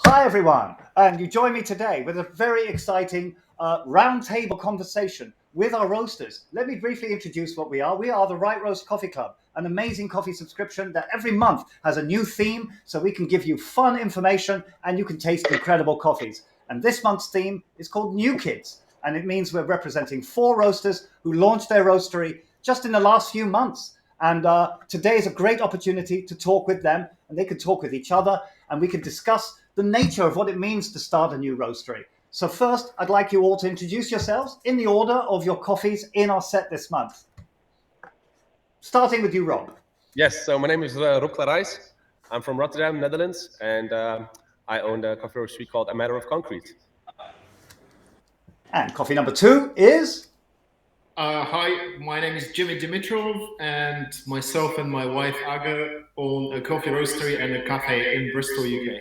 Hi everyone, and you join me today with a very exciting roundtable conversation with our roasters. Let me briefly introduce what we are. We are the Right Roast Coffee Club, an amazing coffee subscription that every month has a new theme, so we can give you fun information and you can taste incredible coffees. And this month's theme is called New Kids, and it means we're representing 4 roasters who launched their roastery just in the last few months. And today is a great opportunity to talk with them, and they can talk with each other, and we can discuss the nature of what it means to start a new roastery. So first, I'd like you all to introduce yourselves in the order of your coffees in our set this month. Starting with you, Rob. Yes, so my name is Rob Clarijs. I'm from Rotterdam, Netherlands, and I own a coffee roastery called A Matter of Concrete. And coffee number 2 is? Hi, my name is Dimitrov, and myself and my wife Aga own a coffee roastery and a cafe in Bristol, UK.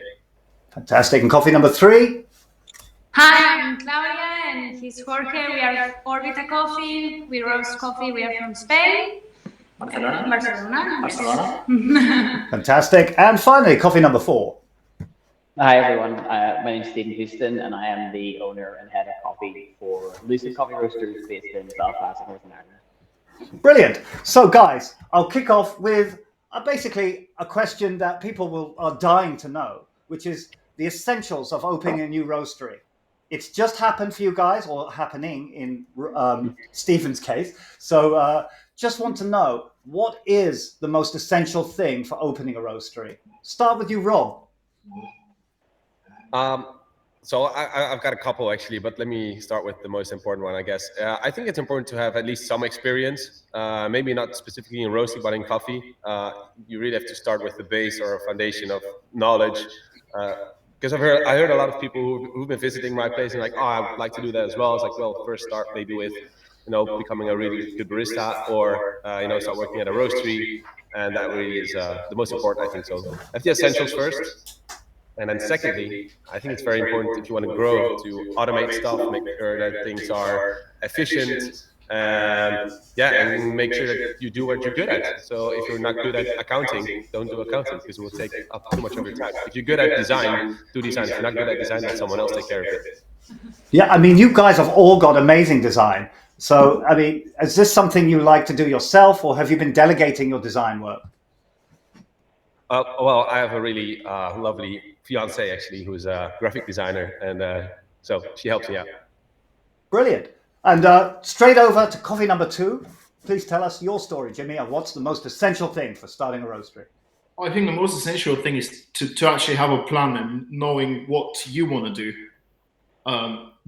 Fantastic. And coffee number 3? Hi, I'm Caudia, and he's Jorge. We are Orbita Coffee. We roast coffee. We are from Spain. Barcelona. Fantastic. And finally, coffee number 4. Hi everyone, my name is Stephen Houston, and I am the owner and head of coffee for Lucid Coffee Roasters based in Belfast, Northern Ireland. Brilliant. So guys, I'll kick off with basically a question that people are dying to know, which is the essentials of opening a new roastery. It's just happened for you guys, or happening in Stephen's case. So just want to know, what is the most essential thing for opening a roastery? Start with you, Rob. So I've got a couple actually, but let me start with the most important one, I guess. I think it's important to have at least some experience, maybe not specifically in roasting, but in coffee. You really have to start with the base or a foundation of knowledge. Because I heard a lot of people who've been visiting my place and like, oh, I would like to do that as well. It's like, well, first start maybe with, becoming a really good barista, or, start working at a roastery. And that really is the most important, I think. So have the essentials first. And then secondly, I think it's very important if you want to grow to automate stuff, make sure that things are efficient, and make sure that you do what you're good at. So if you're not good at accounting, don't do accounting, because it will take up too much of your time. If you're good at design, do design. If you're not good at design, let someone else take care of it. Yeah, I mean, you guys have all got amazing design. So, I mean, is this something you like to do yourself, or have you been delegating your design work? Well, I have a really lovely fiance actually, who's a graphic designer, and so she helps me out. Brilliant. And straight over to coffee number 2. Please tell us your story, Jimmy, of what's the most essential thing for starting a roastery. I think the most essential thing is to actually have a plan and knowing what you want to do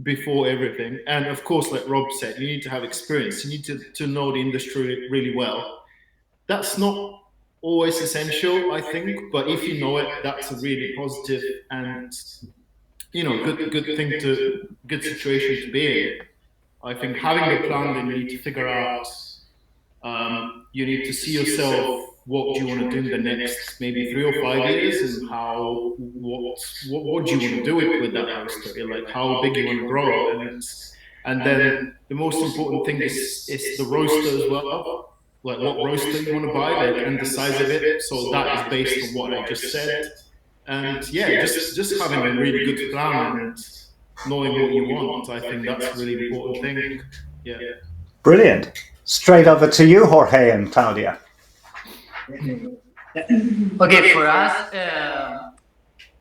before everything. And of course, like Rob said, you need to have experience. You need to know the industry really well. That's not always essential, I think, but if you know it, that's a really positive and good situation to be in. I think having a plan, then you need to figure out, you need to see yourself, what do you want to do in the next maybe 3 or 5 years, and what do you want to do with that roastery, like how big you want to grow, and then the most important thing is the roaster as well. Like what roaster you want to buy, and the size of it. So that is based on what I just said. And yeah, just having a really good plan and knowing what you want. I think that's a really important thing. Yeah. Brilliant. Straight over to you, Jorge and Caudia. Okay, for us,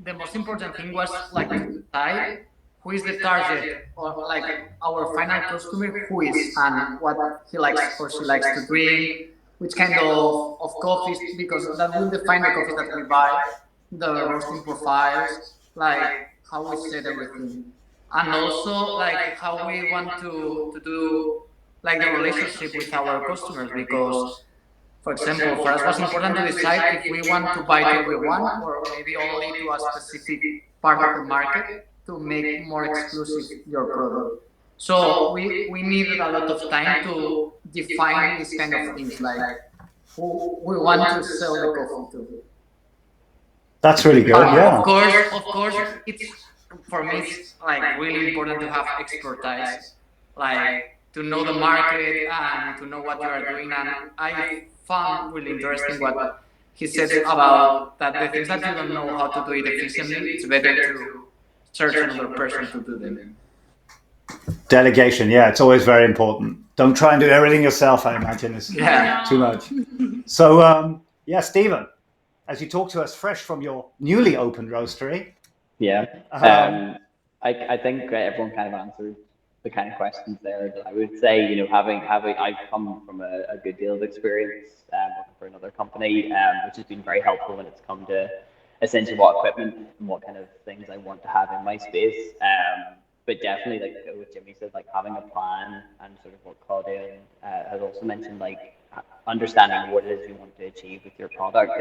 the most important thing was like to decide who is the target, or like our final customer, who is and what he likes or she likes to drink, which kind of coffees, because that will define the coffee that we buy, the roasting profiles, like how we set everything, and also like how we want to do like the relationship with our customers, because for example, for us it was important to decide if we want to buy to everyone or maybe only to a specific part of the market, to make more exclusive your product. So we needed a lot of time to define these kind of things, like who we want to sell the coffee to. That's really good, yeah. Of course, it's, for me, it's like really important to have expertise, like to know the market and to know what you are doing. And I found really interesting what he says about that the things that you don't know how to do it efficiently, it's better to search another person to do them. Delegation, yeah, it's always very important. Don't try and do everything yourself, I imagine. It's too much. So, yeah, Stephen, as you talk to us fresh from your newly opened roastery. Yeah. I think everyone kind of answered the kind of questions there. That I would say, you know, I've come from a good deal of experience working for another company, which has been very helpful when it's come to essentially what equipment and what kind of things I want to have in my space. But definitely, like what Jimmy said, like having a plan, and sort of what Caudia has also mentioned, like understanding what it is you want to achieve with your product.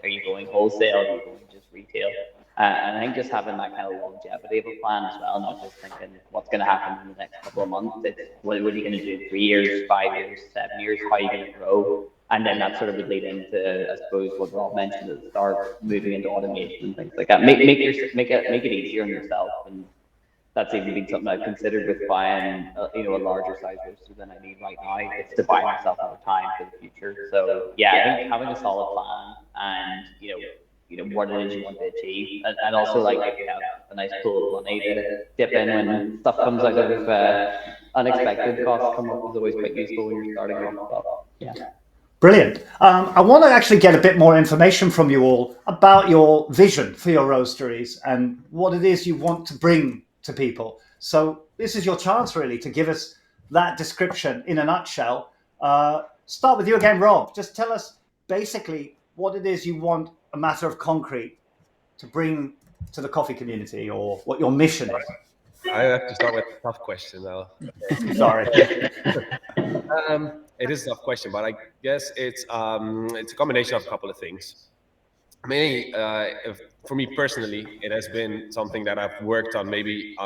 Are you going wholesale? Are you going just retail? And I think just having that kind of longevity of a plan as well, not just thinking what's going to happen in the next couple of months. It's what are you going to do in 3 years, 5 years, 7 years? How are you going to grow? And then that sort of would lead into, I suppose, what Rob mentioned at the start, moving into automation and things like that. Make it easier on yourself. And that's even been something I've considered with buying, a larger size roaster than I need right now. It's to buy myself more time for the future. So yeah, I think having a solid plan and what it is you want to achieve, and also like if you have a nice pool of money to dip in when stuff comes out of unexpected costs come up is always quite useful when you're starting off. Yeah. Brilliant. I want to actually get a bit more information from you all about your vision for your roasteries and what it is you want to bring to people. So this is your chance really to give us that description in a nutshell. Start with you again, Rob. Just tell us basically what it is you want a matter of concrete to bring to the coffee community, or what your mission is. I have to start with a tough question now. Sorry. It is a tough question, but I guess it's a combination of a couple of things. Mainly, for me personally, it has been something that I've worked on, maybe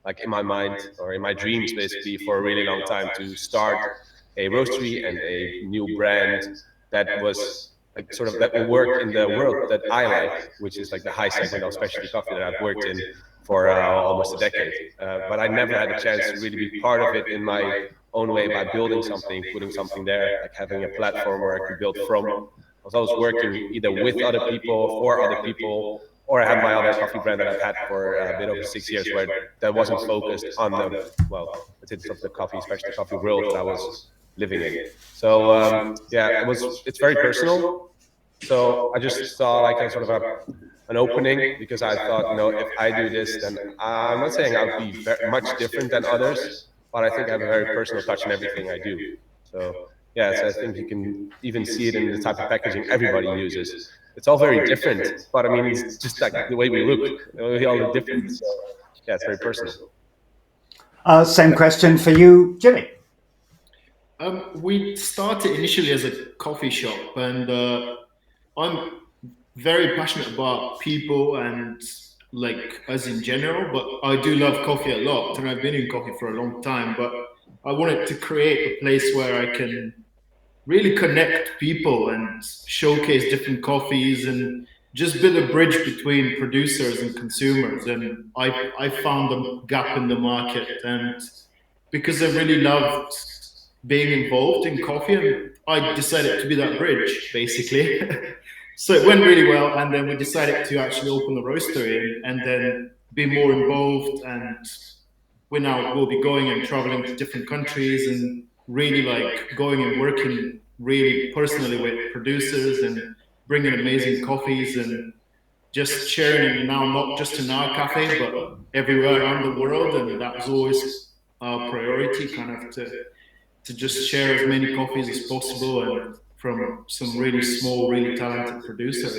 like in my mind or in my dreams, basically, for a really long time, to start a roastery and a new brand that was like sort of that will work in the world that I like, which is like the high segment of specialty coffee that I've worked in for almost a decade. But I never had a chance to really be part of it in my own way by building something, putting something there, like having a platform where I could build from. I was always working either with other people, for other people, or I had my other coffee brand that I've had for a bit over 6 years, where that wasn't focused on the coffee, specialty coffee world that I was living in. So it's very personal. So I just saw like a sort of an opening, because I thought, if I do this, then I'm not saying I'll be much different than others, but I think I have a very personal touch in everything I do. So yeah, so I think you can even see it in the type of packaging everybody uses. It's all very different, but I mean, it's just like the way we look, we all look different. So yeah, it's very personal. Same question for you, Jimmy. We started initially as a coffee shop, and I'm very passionate about people and like us in general, but I do love coffee a lot, and I've been in coffee for a long time, but I wanted to create a place where I can really connect people and showcase different coffees and just build a bridge between producers and consumers. And I found a gap in the market, and because I really loved being involved in coffee, and I decided to be that bridge, basically. So it went really well, and then we decided to actually open the roastery and then be more involved, and we'll be going and traveling to different countries and really like going and working really personally with producers and bringing amazing coffees and just sharing it now, not just in our cafe, but everywhere around the world. And that was always our priority, kind of to just share as many coffees as possible, and from some really small, really talented producers.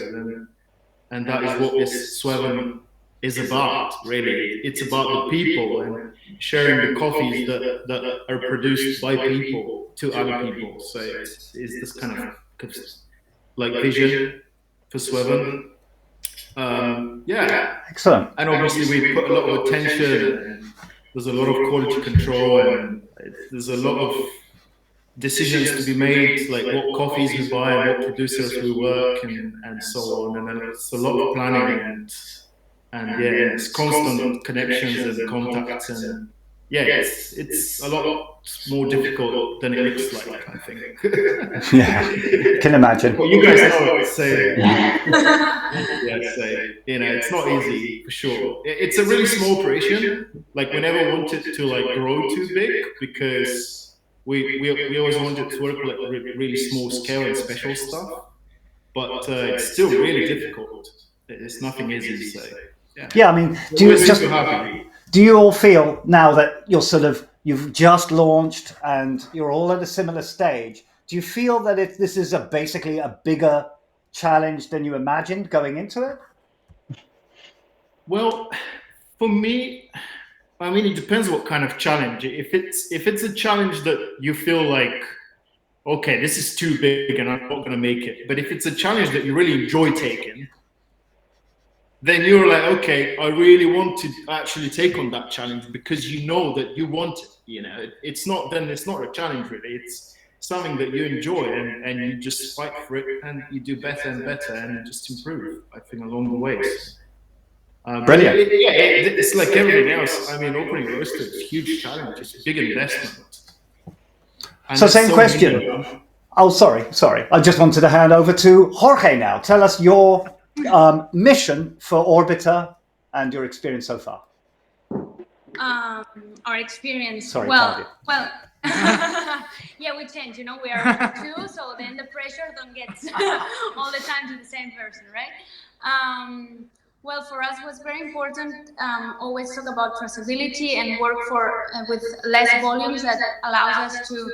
And that is what this Sweven is about, really. It's about the people and sharing the coffees that are produced by people to other people. So it's this kind of like vision for Sweven. Yeah. Excellent. And obviously we put a lot of attention, and there's a lot of quality control, and there's a lot of decisions to be made, like what coffees we buy and what producers we work and so on. And then it's a lot of planning and yeah, it's constant connections and contacts, and yeah, it's a lot more difficult than it looks like, I think. Yeah, can imagine. Well, you guys know it, so yeah, so it's not easy for sure. It's a really small operation. Like we never wanted to like grow too big because we always wanted to work like really small scale and special stuff. But it's still really difficult. It's nothing easy. So yeah, I mean, do you all feel now that you've just launched and you're all at a similar stage? Do you feel that this is basically a bigger challenge than you imagined going into it? Well, for me, I mean, it depends what kind of challenge. If it's a challenge that you feel like, okay, this is too big and I'm not going to make it. But if it's a challenge that you really enjoy taking, then you're like, okay, I really want to actually take on that challenge because you know that you want it. It's not a challenge really. It's something that you enjoy and you just fight for it and you do better and better and just improve, I think, along the ways. Brilliant. It's like everything else. I mean, opening a roaster is a huge challenge. It's a big investment. So same question. Oh, sorry. I just wanted to hand over to Jorge now. Tell us your mission for Orbita and your experience so far. Our experience. Sorry, well, Caudia. yeah, we change. We are two, so then the pressure don't get all the time to the same person, right? Well, for us, what's very important, always talk about traceability and work with less volumes that allows us to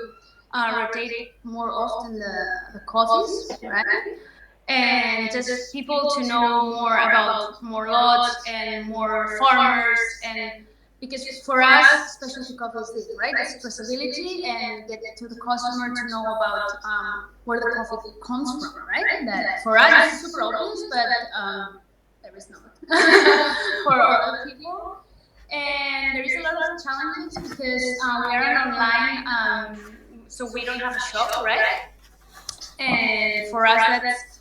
rotate more often the coffees, right? And just people to know more about more lots and more farmers, and because for us, specialty coffee is this, right? It's traceability and get to the customer to know about where the coffee comes from, right? That for us is super obvious, but there is not for other people. And there is a lot of challenges because we are online, so we don't have a shop, right? And for us, that's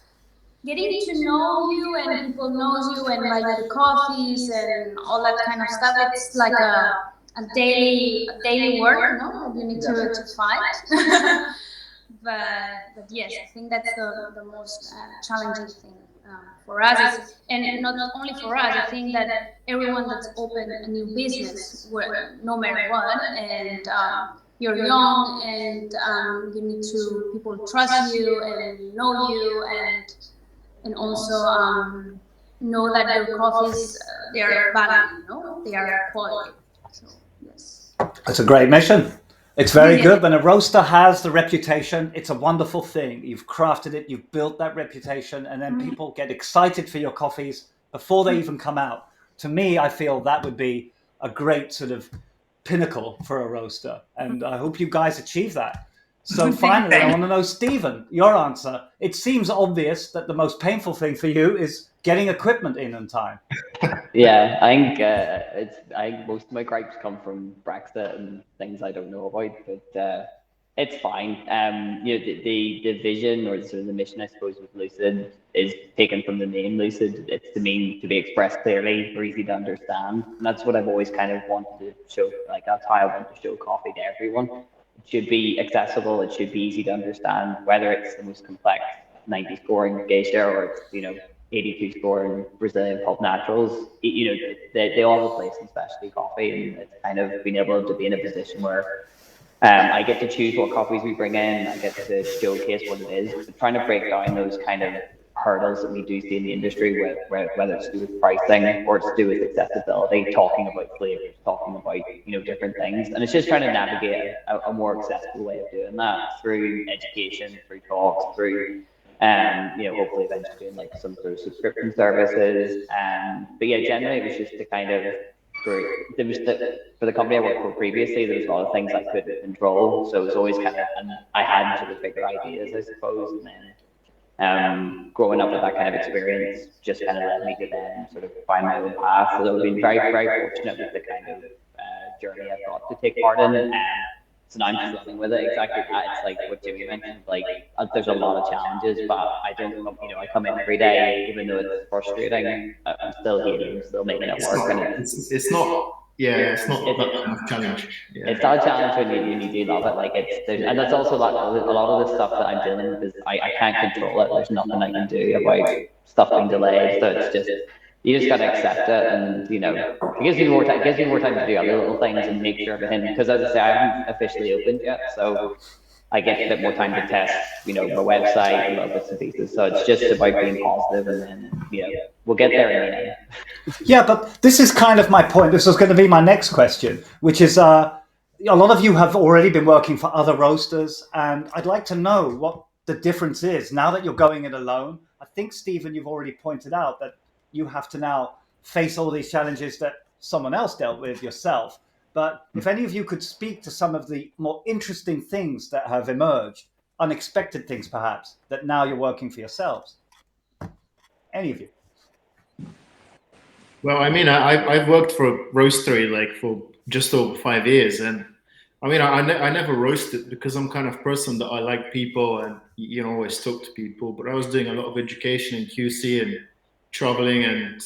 getting to know you and people knows you and like the coffees and all that kind of stuff. It's like a daily work, that you need to fight. but yes, I think that's the most challenging thing for us. And not only for us, I think that everyone that's opened a new business, no matter what, and you're young and you need to people trust you and know you and also know that your coffees they are value, they are quality. So yes, that's a great mission. It's very good when a roaster has the reputation. It's a wonderful thing. You've crafted it, you've built that reputation, and then people get excited for your coffees before they even come out. To me, I feel that would be a great sort of pinnacle for a roaster, and I hope you guys achieve that. So finally, I want to know, Stephen, your answer. It seems obvious that the most painful thing for you is getting equipment in on time. Yeah, I think most of my gripes come from Brexit and things I don't know about, but it's fine. The vision or sort of the mission, I suppose, with Lucid is taken from the name Lucid. It's to mean to be expressed clearly or easy to understand, and that's what I've always kind of wanted to show. Like that's how I want to show coffee to everyone. It should be accessible. It should be easy to understand, whether it's the most complex 90 scoring geisha or it's 82 scoring Brazilian pulp naturals. They all have a place in specialty coffee, and it's kind of being able to be in a position where I get to choose what coffees we bring in. I get to showcase what it is. But trying to break down those kind of hurdles that we do see in the industry, whether it's to do with pricing or it's to do with accessibility, talking about flavors, talking about different things, and it's just trying to navigate a more accessible way of doing that through education, through talks, through hopefully eventually doing like some sort of subscription services. But yeah, generally it was just to kind of for the company I worked for previously, there was a lot of things I couldn't control, so it was always kind of, and I had sort of bigger ideas, I suppose, and then growing up with that kind of experience just kind of led me to then sort of find my own path. So I've been very, very fortunate with the kind of journey I've got to take part in. So now I'm just running with it. Exactly that. It's like what Jimmy mentioned. Like there's a lot of challenges, but I don't. I come in every day, even though it's frustrating. I'm still here. I'm still making it work. It's not. it's not that kind of challenge. Yeah. It's not a challenge when you do love it. Like and that's also a lot of the stuff that I'm dealing with is I can't control it. There's nothing I can do about stuff being delayed. So it's just you just gotta accept it, and you know, it gives me more time. It gives me more time to do other little things and make sure everything. Because as I say, I haven't officially opened yet, so I get a bit more time to test, you know, my website and little bits and pieces. So it's just about being positive, and then, you know, we'll get there in the end. Yeah, but this is kind of my point. This was going to be my next question, which is a lot of you have already been working for other roasters, and I'd like to know what the difference is now that you're going it alone. I think, Stephen, you've already pointed out that you have to now face all these challenges that someone else dealt with yourself. But if any of you could speak to some of the more interesting things that have emerged, unexpected things perhaps, that now you're working for yourselves. Any of you? Well, I mean, I've worked for a roastery like for just over 5 years, and I mean, I never roasted because I'm kind of person that I like people and, you know, always talk to people. But I was doing a lot of education in QC and traveling and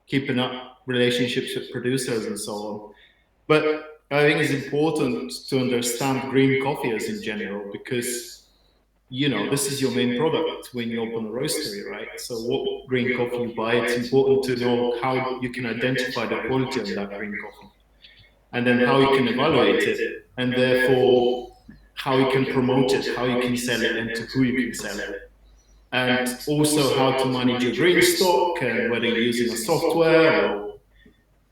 keeping up relationships with producers and so on. But I think it's important to understand green coffee as in general, because, you know, this is your main product when you open a roastery, right? So what green coffee you buy, it's important to know how you can identify the quality of that green coffee, and then how you can evaluate it, and therefore how you can promote it, how you can sell it, and to who you can sell it. And also how to manage your green stock, and whether you're using a software or,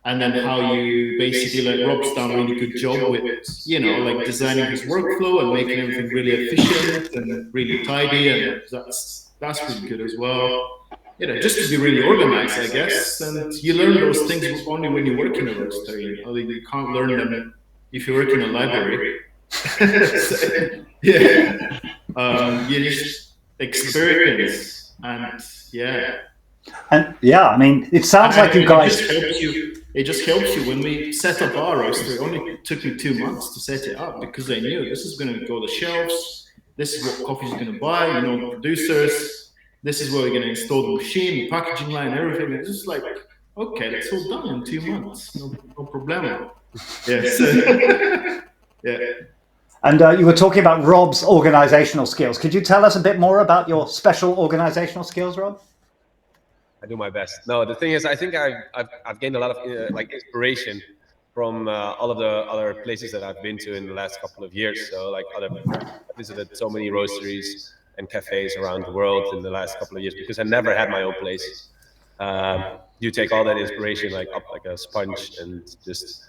and then how you basically, like Rob's done a really good job with, you know, like designing his workflow and making everything really efficient and really tidy, and that's really good as well. You know, just to be really organized, I guess. And you learn those things only when you work in a roastery. You know, you can't learn them if you work in a library. So, yeah, you just experience, and yeah. And yeah, I mean, it sounds like you guys. It just helps you. When we set up our roaster, it only took me 2 months to set it up, because I knew this is going to go to the shelves. This is what coffee's going to buy. You know, the producers. This is where we're going to install the machine, the packaging line, everything. It's just like, okay, that's all done in 2 months. No problem. Yes. Yeah. And you were talking about Rob's organizational skills. Could you tell us a bit more about your special organizational skills, Rob? I do my best. No, the thing is, I think I've gained a lot of like inspiration from all of the other places that I've been to in the last couple of years. So like I visited so many roasteries and cafes around the world in the last couple of years, because I never had my own place. You take all that inspiration like up like a sponge and just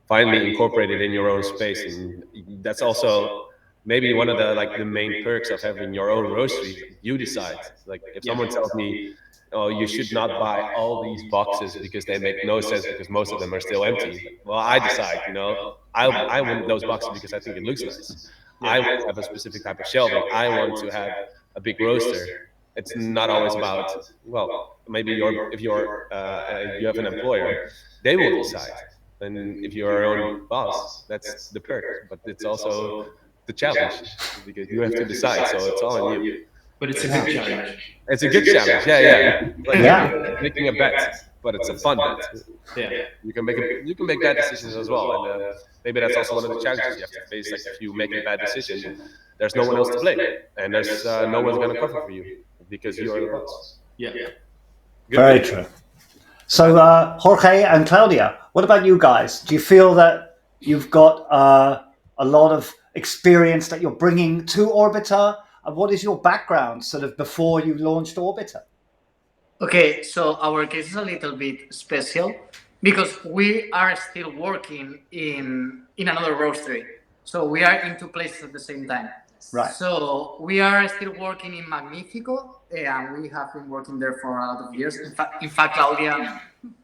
finally incorporate it in your own space. And that's also maybe one of the main perks of having your own roastery. You decide. Like if someone tells me, oh, you should not buy all these boxes because they make no sense because most of them are still empty. Well, I decide, you know, I want those boxes because I think it looks nice. I want to have a specific type of shelving. I want to have a big roaster. It's not always about, well, maybe if you have an employer, they will decide. And if you're your own boss, that's the perk. But it's also the challenge, because you have to decide. So it's all on you. But it's a good challenge. It's a good challenge, yeah. Like making a bet, but it's a fun bet. Yeah. You can make bad decisions as well, and maybe that's also one of the challenges you have to face. Like if you make a bad decision, there's no one else to blame, and there's no one's going to cover for you because you are the boss. Yeah. Very true. So Jorge and Caudia, what about you guys? Do you feel that you've got a lot of experience that you're bringing to Orbita? What is your background sort of before you launched Orbita? Okay, so our case is a little bit special because we are still working in another roastery. So we are in 2 places at the same time. Right. So we are still working in Magnifico, and we have been working there for a lot of years. In fact, Caudia,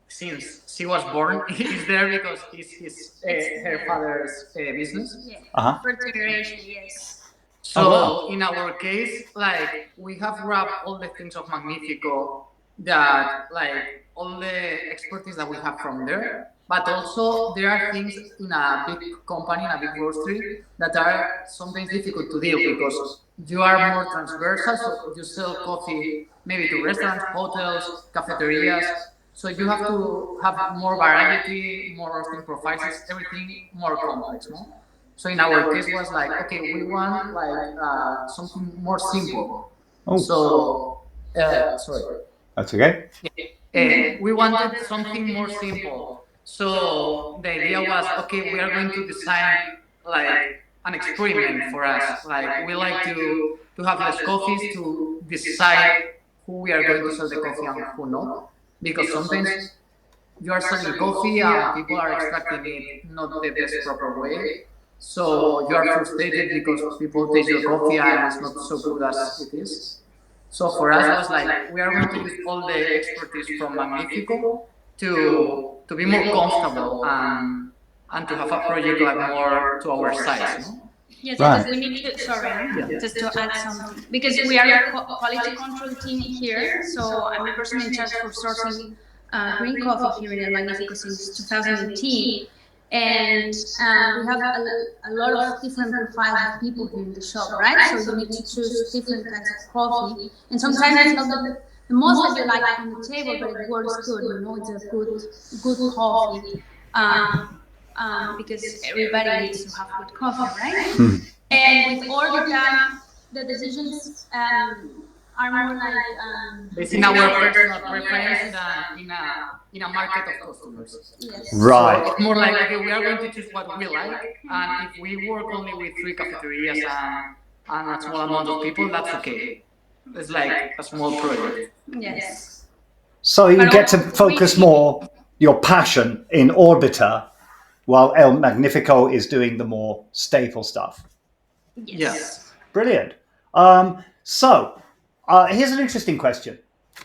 since she was born, is there because it's her father's business. Yeah. For generation, yes. So in our case, like we have wrapped all the things of Magnifico, that like all the expertise that we have from there, but also there are things in a big company, in a big roastery, that are sometimes difficult to deal because you are more transversal, so you sell coffee maybe to restaurants, hotels, cafeterias. So you have to have more variety, more roasting profiles, it's everything more complex, no? So in our case was like, okay, we want like something more simple. Oh. So, sorry. That's okay. We wanted something more simple. So the idea was, okay, we are going to design like an experiment for us. Like we like to have less coffees to decide who we are going to sell the coffee and who not. Because sometimes you are selling coffee and people are extracting it not the best proper way. So you are frustrated because people taste your coffee and it's not so good as it is. So for us was like, we are going to use all the expertise from Magnifico to be more comfortable and to have a project like more to our size, no? Yes, Right. because we need to, sorry, just to add something. Because we are a quality control team here, so I'm the person in charge for sourcing green coffee here in El Magnifico since 2018. And we have a lot of different profiles of people here in the shop, right? So you need to choose different kinds of coffee. And sometimes it's not the most that you like on the table, but it works good, you know, it's a good coffee. Because everybody needs to have good coffee, right? And with Orbita, the decisions are more like It's in our personal preference than in a market of customers. yes. Right. So it's more like, okay, we are going to choose what we like, and if we work only with 3 cafeterias and a small amount of people, that's okay. It's like a small project. Yes. So you get to focus more your passion in Orbita, while El Magnifico is doing the more staple stuff. Yes. Brilliant. So here's an interesting question.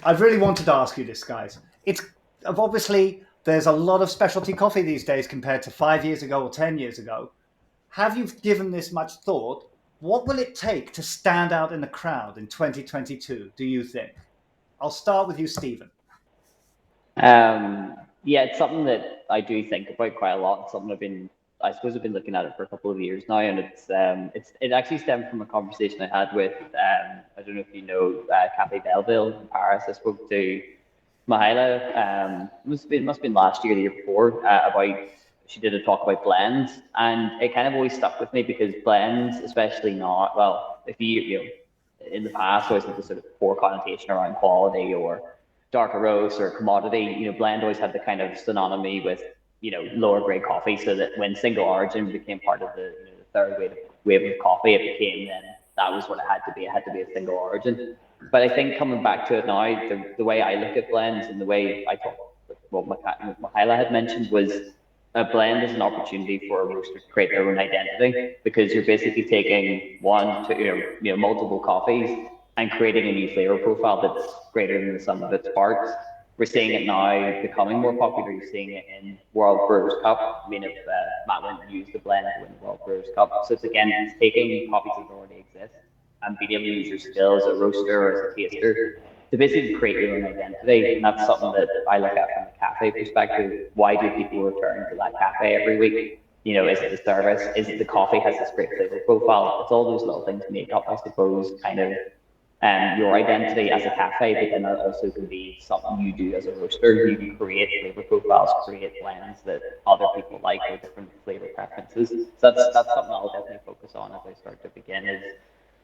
I've really wanted to ask you this, guys. It's obviously there's a lot of specialty coffee these days compared to 5 years ago or 10 years ago. Have you given this much thought? What will it take to stand out in the crowd in 2022, do you think? I'll start with you, Stephen. Yeah, it's something that I do think about quite a lot. It's something I suppose I've been looking at it for a couple of years now, and it actually stemmed from a conversation I had with I don't know if you know Cafe Belleville in Paris. I spoke to Mihaela. It must have been last year, the year before, about she did a talk about blends, and it kind of always stuck with me because blends, especially now, well, if you know, in the past, always had this sort of poor connotation around quality or darker roast or commodity. You know, blend always had the kind of synonymy with, you know, lower grade coffee, so that when single origin became part of the, you know, the third wave of coffee, it became then that was what it had to be. It had to be a single origin. But I think coming back to it now, the way I look at blends and the way I talk, what Mihaela had mentioned was a blend is an opportunity for a roaster to create their own identity, because you're basically taking one to you know multiple coffees and creating a new flavor profile that's greater than the sum of its parts. We're seeing it now becoming more popular. You're seeing it in World Brewers Cup. I mean, if Matt went and used the blend to win the World Brewers Cup. So it's taking coffees that already exist and being able to use your skill as a roaster or as a taster to basically create your own identity. And that's something that I look at from a cafe perspective. Why do people return to that cafe every week? You know, is it the service? Is it the coffee has this great flavor profile? It's all those little things make up, I suppose, kind of your identity as a cafe, but then that also can be something you do as a roaster. You can create flavor profiles, create blends that other people like with different flavor preferences. So that's something I'll definitely focus on as I start to begin, is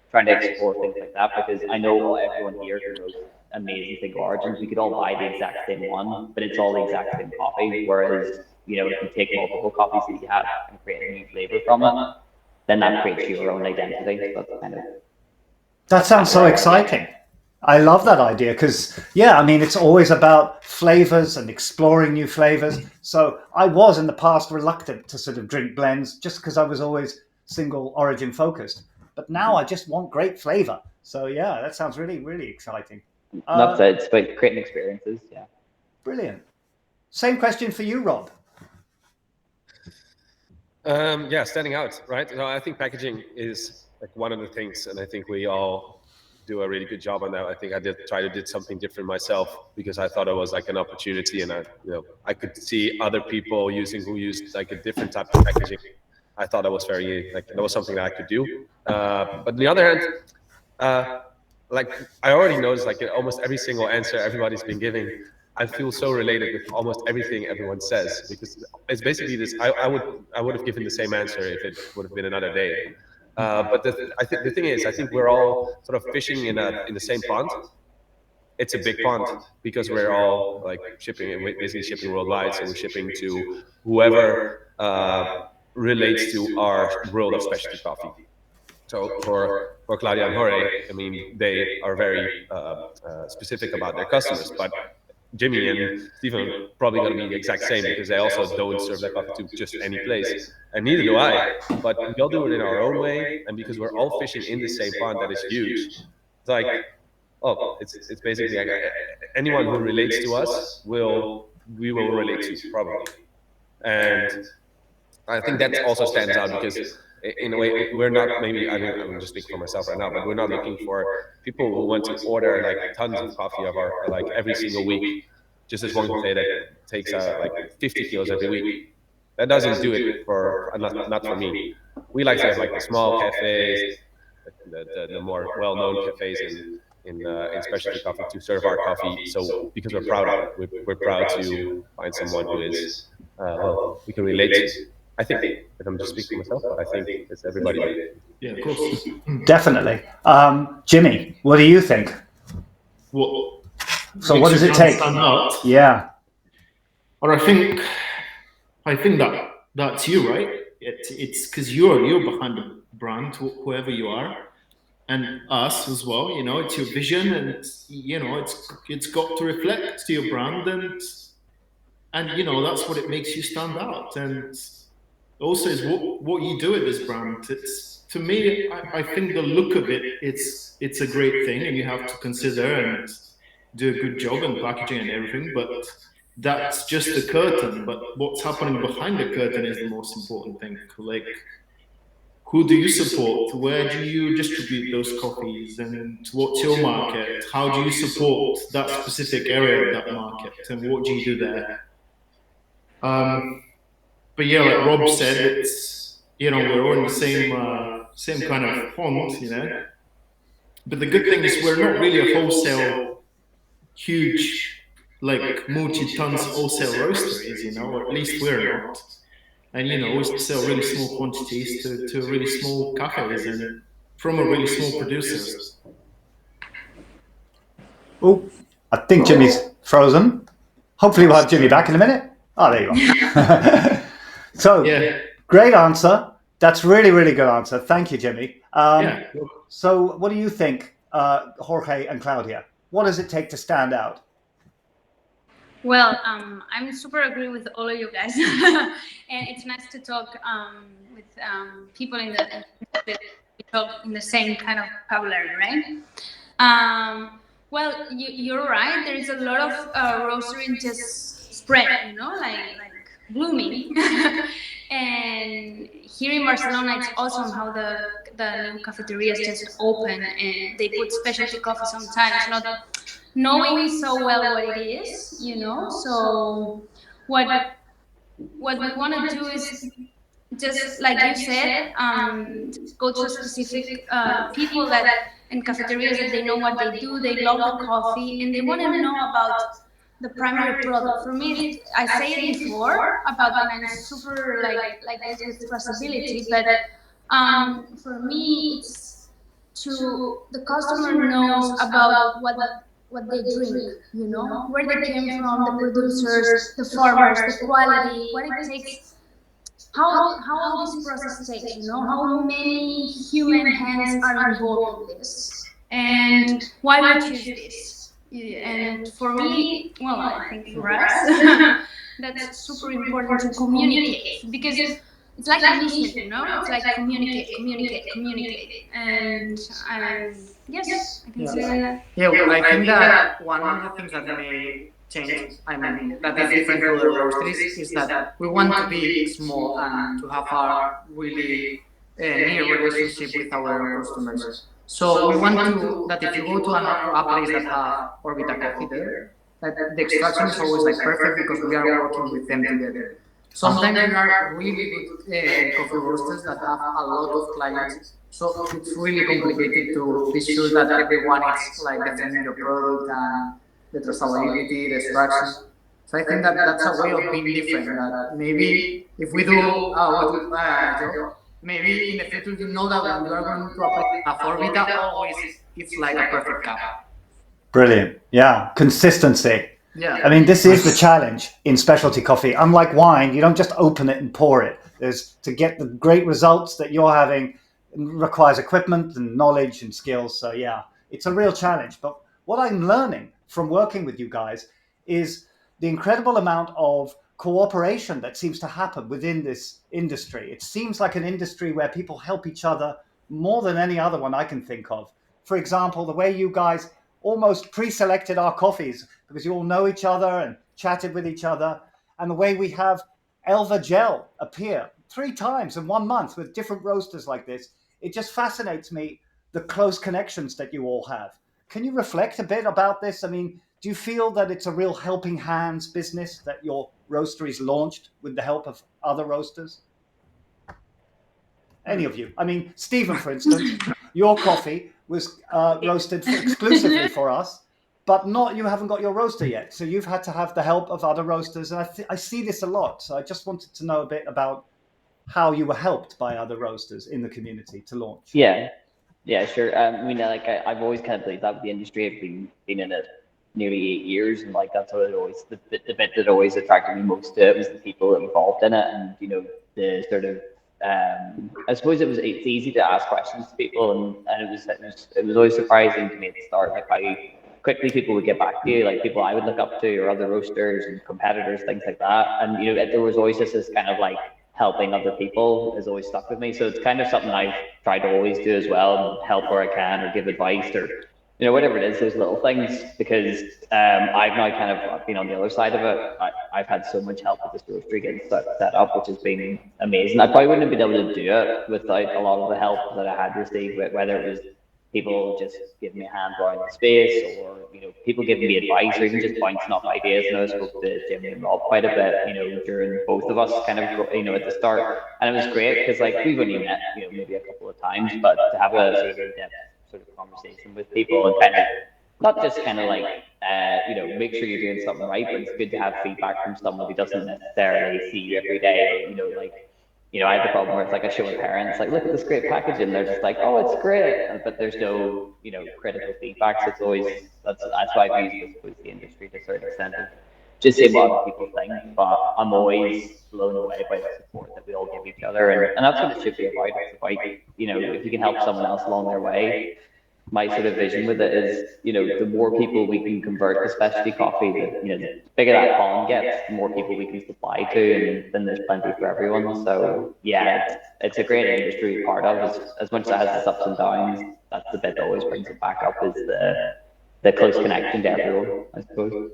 trying to explore things like that, because I know everyone here can roast amazing single origins. We could all buy the exact same one, but it's all the exact same coffee. Whereas, you know, if you take multiple coffees that you have and create a new flavor from it, then that creates your own identity. So that's kind of. That sounds so exciting. I love that idea because, yeah, I mean, it's always about flavors and exploring new flavors. So I was in the past reluctant to sort of drink blends just because I was always single origin focused. But now I just want great flavor. So, yeah, that sounds really, really exciting. That's it. It's about creating experiences. Yeah. Brilliant. Same question for you, Rob. Yeah, standing out, right? So I think packaging is like one of the things, and I think we all do a really good job on that. I think I did something different myself because I thought it was like an opportunity, and I could see other people who used like a different type of packaging. I thought that was that was something that I could do. But on the other hand, like I already noticed, like in almost every single answer everybody's been giving, I feel so related with almost everything everyone says, because it's basically this. I would have given the same answer if it would have been another day. But I think the thing is, I think we're all sort of fishing in the same pond. It's a big pond because we're all like basically shipping worldwide. So we're shipping to whoever relates to our world of specialty coffee. So for Caudia and Jorge, I mean, they are very specific about their customers, but Jimmy and Steven are probably going to be the exact same, because they also don't serve their coffee to just any place, and neither do I. But we all do it in our own way, and because we're all fishing in the same pond that is huge, it's like, it's basically like anyone who relates to us we will relate to probably, and I think that also stands out because in a way we're not, maybe I'm just speaking for myself right now, but we're not looking for people who want to order like tons of coffee of our like every single week, just as one cafe that takes like 50 kilos every week. That doesn't do it for not for me. We like to have like the small cafes, the more well-known cafes in specialty coffee to serve our coffee. So because we're proud of it, we're proud to find someone who is we can relate to. I think, if I'm just speaking for myself, but I think it's everybody. Yeah, of course. Definitely. Jimmy, what do you think? What? So what does it take? Yeah. Or I think that's you, right? It's because you're behind the brand, whoever you are, and us as well. You know, it's your vision, and you know, it's got to reflect to your brand, and you know, that's what it makes you stand out. And also is what you do with this brand. It's, to me, I think the look of it, it's a great thing, and you have to consider and do a good job in packaging and everything, but that's just the curtain. But what's happening behind the curtain is the most important thing. Like, who do you support? Where do you distribute those coffees? And what's your market? How do you support that specific area of that market? And what do you do there? But yeah, like Rob said, it's, you know, we're all in the same kind of pond, you know. But the good thing is we're not really a wholesale, huge, like multi-tons wholesale roasteries, you know, or at least we're not. And you know, we sell really small quantities to really small cafes and from a really small producers. Oh, I think Jimmy's frozen. Hopefully we'll have Jimmy back in a minute. Oh, there you are. So, yeah. Great answer. That's really, really good answer. Thank you, Jimmy. So what do you think, Jorge and Caudia? What does it take to stand out? Well, I'm super agree with all of you guys, and it's nice to talk with people in the same kind of vocabulary, right? Well, you're right. There is a lot of roastery just spread, you know, like blooming. And here in Barcelona, it's awesome how the new cafeterias just open and they put specialty coffee sometimes, not knowing so well what it is, you know. So what we want to do is just like you said, culture specific people that in cafeterias that they know what they do, they love the coffee, and they want to know about the primary product. For me, I say it before about when I'm super like this with traceability, but for me, it's to the customer knows about what they drink, you know, where they came from, the producers, the farmers, the quality, what it takes, how all this process takes, you know, how many human hands are involved in this, and why we choose this. And for me, well, I think for us, that's super important to communicate, because it's like a mission, you know, it's like communicate, and yes, I can say that. Yeah, well, I think that one of the things that may change, I mean, that is different to other roasteries, is that we want to be small and to have a really near relationship with our customers. So we want to, that if you go to a place that have Orbita coffee there, that the extraction is always like perfect because we are working with them together. Sometimes there are really good coffee roasters that have a lot of clients, so it's really complicated to be sure that everyone is like defending your product the traceability, the extraction. So I think that that's a way of being different. That maybe if we do Joe, maybe in the future you know that when you are going to apply a Orbita, always it's like a perfect cup. Brilliant. Yeah. Consistency. Yeah. I mean, this is the challenge in specialty coffee. Unlike wine, you don't just open it and pour it. There's to get the great results that you're having requires equipment and knowledge and skills. So yeah, it's a real challenge. But what I'm learning from working with you guys is the incredible amount of cooperation that seems to happen within this industry. It seems like an industry where people help each other more than any other one I can think of. For example, the way you guys almost pre-selected our coffees because you all know each other and chatted with each other, and the way we have Elva Gel appear 3 times in 1 month with different roasters like this. It just fascinates me, the close connections that you all have. Can you reflect a bit about this? I mean, do you feel that it's a real helping hands business that your roastery's launched with the help of other roasters? Any of you? I mean, Stephen, for instance, your coffee was roasted exclusively for us, but you haven't got your roaster yet. So you've had to have the help of other roasters. And I see this a lot. So I just wanted to know a bit about how you were helped by other roasters in the community to launch. Yeah, sure. I mean, like I've always kind of believed that with the industry. I've been in it nearly 8 years, and like that's what it always the bit that always attracted me most to it was the people involved in it, and you know the sort of I suppose it's easy to ask questions to people, and it was always surprising to me at the start, like how quickly people would get back to you, like people I would look up to or other roasters and competitors, things like that, and you know there was always just this kind of like helping other people has always stuck with me. So it's kind of something I've tried to always do as well, help where I can or give advice or, you know, whatever it is, those little things, because I've now kind of been on the other side of it. I've had so much help with this roastery getting set up, which has been amazing. I probably wouldn't have been able to do it without a lot of the help that I had received, whether it was people just giving me a hand drawing the space, or you know, people giving me advice, or even just bouncing off ideas. And I spoke to Jimmy and Rob quite a bit, you know, during both of us kind of, you know, at the start, and it was great because like we've only met, you know, maybe a couple of times, but to have a sort of in-depth sort of conversation with people and kind of not just kind of like you know, make sure you're doing something right, but it's good to have feedback from someone who doesn't necessarily see you every day, or, you know, like. You know, I have the problem where it's like I show my parents, like, look at this great package, and they're just like, oh, it's great, but there's no, you know, critical feedback. So it's always, that's why I've used the industry to a certain extent, just say what other people think, but I'm always blown away by the support that we all give each other, and that's what it should be about. It's about, you know, if you can help someone else along their way. My sort of vision with it is, you know, the more people we can convert to specialty coffee, you know, the bigger that pond gets, the more people we can supply to, and then there's plenty for everyone. So yeah, it's a great industry to be part of. As much as it has its ups and downs, that's the bit that always brings it back up, is the close connection to everyone, I suppose.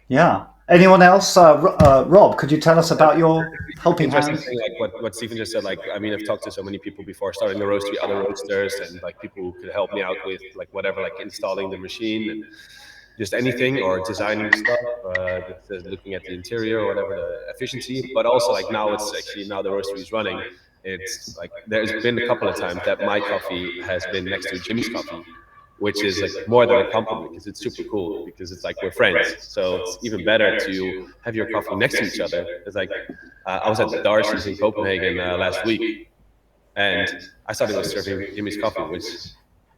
Yeah. Anyone else? Rob, could you tell us about your helping hands? Thing, like what Stephen just said, like, I mean, I've talked to so many people before starting the roastery, other roasters, and like people who could help me out with like whatever, like installing the machine and just anything, or designing stuff, looking at the interior or whatever, the efficiency. But also like now it's actually, now the roastery is running, it's like there's been a couple of times that my coffee has been next to Jimmy's coffee, which is like more than a compliment, because it's super cool, because it's like we're friends. So it's even better to have your coffee next to each other. It's like I was at the Darcy's in Copenhagen last week, and I started was serving Jimmy's coffee, which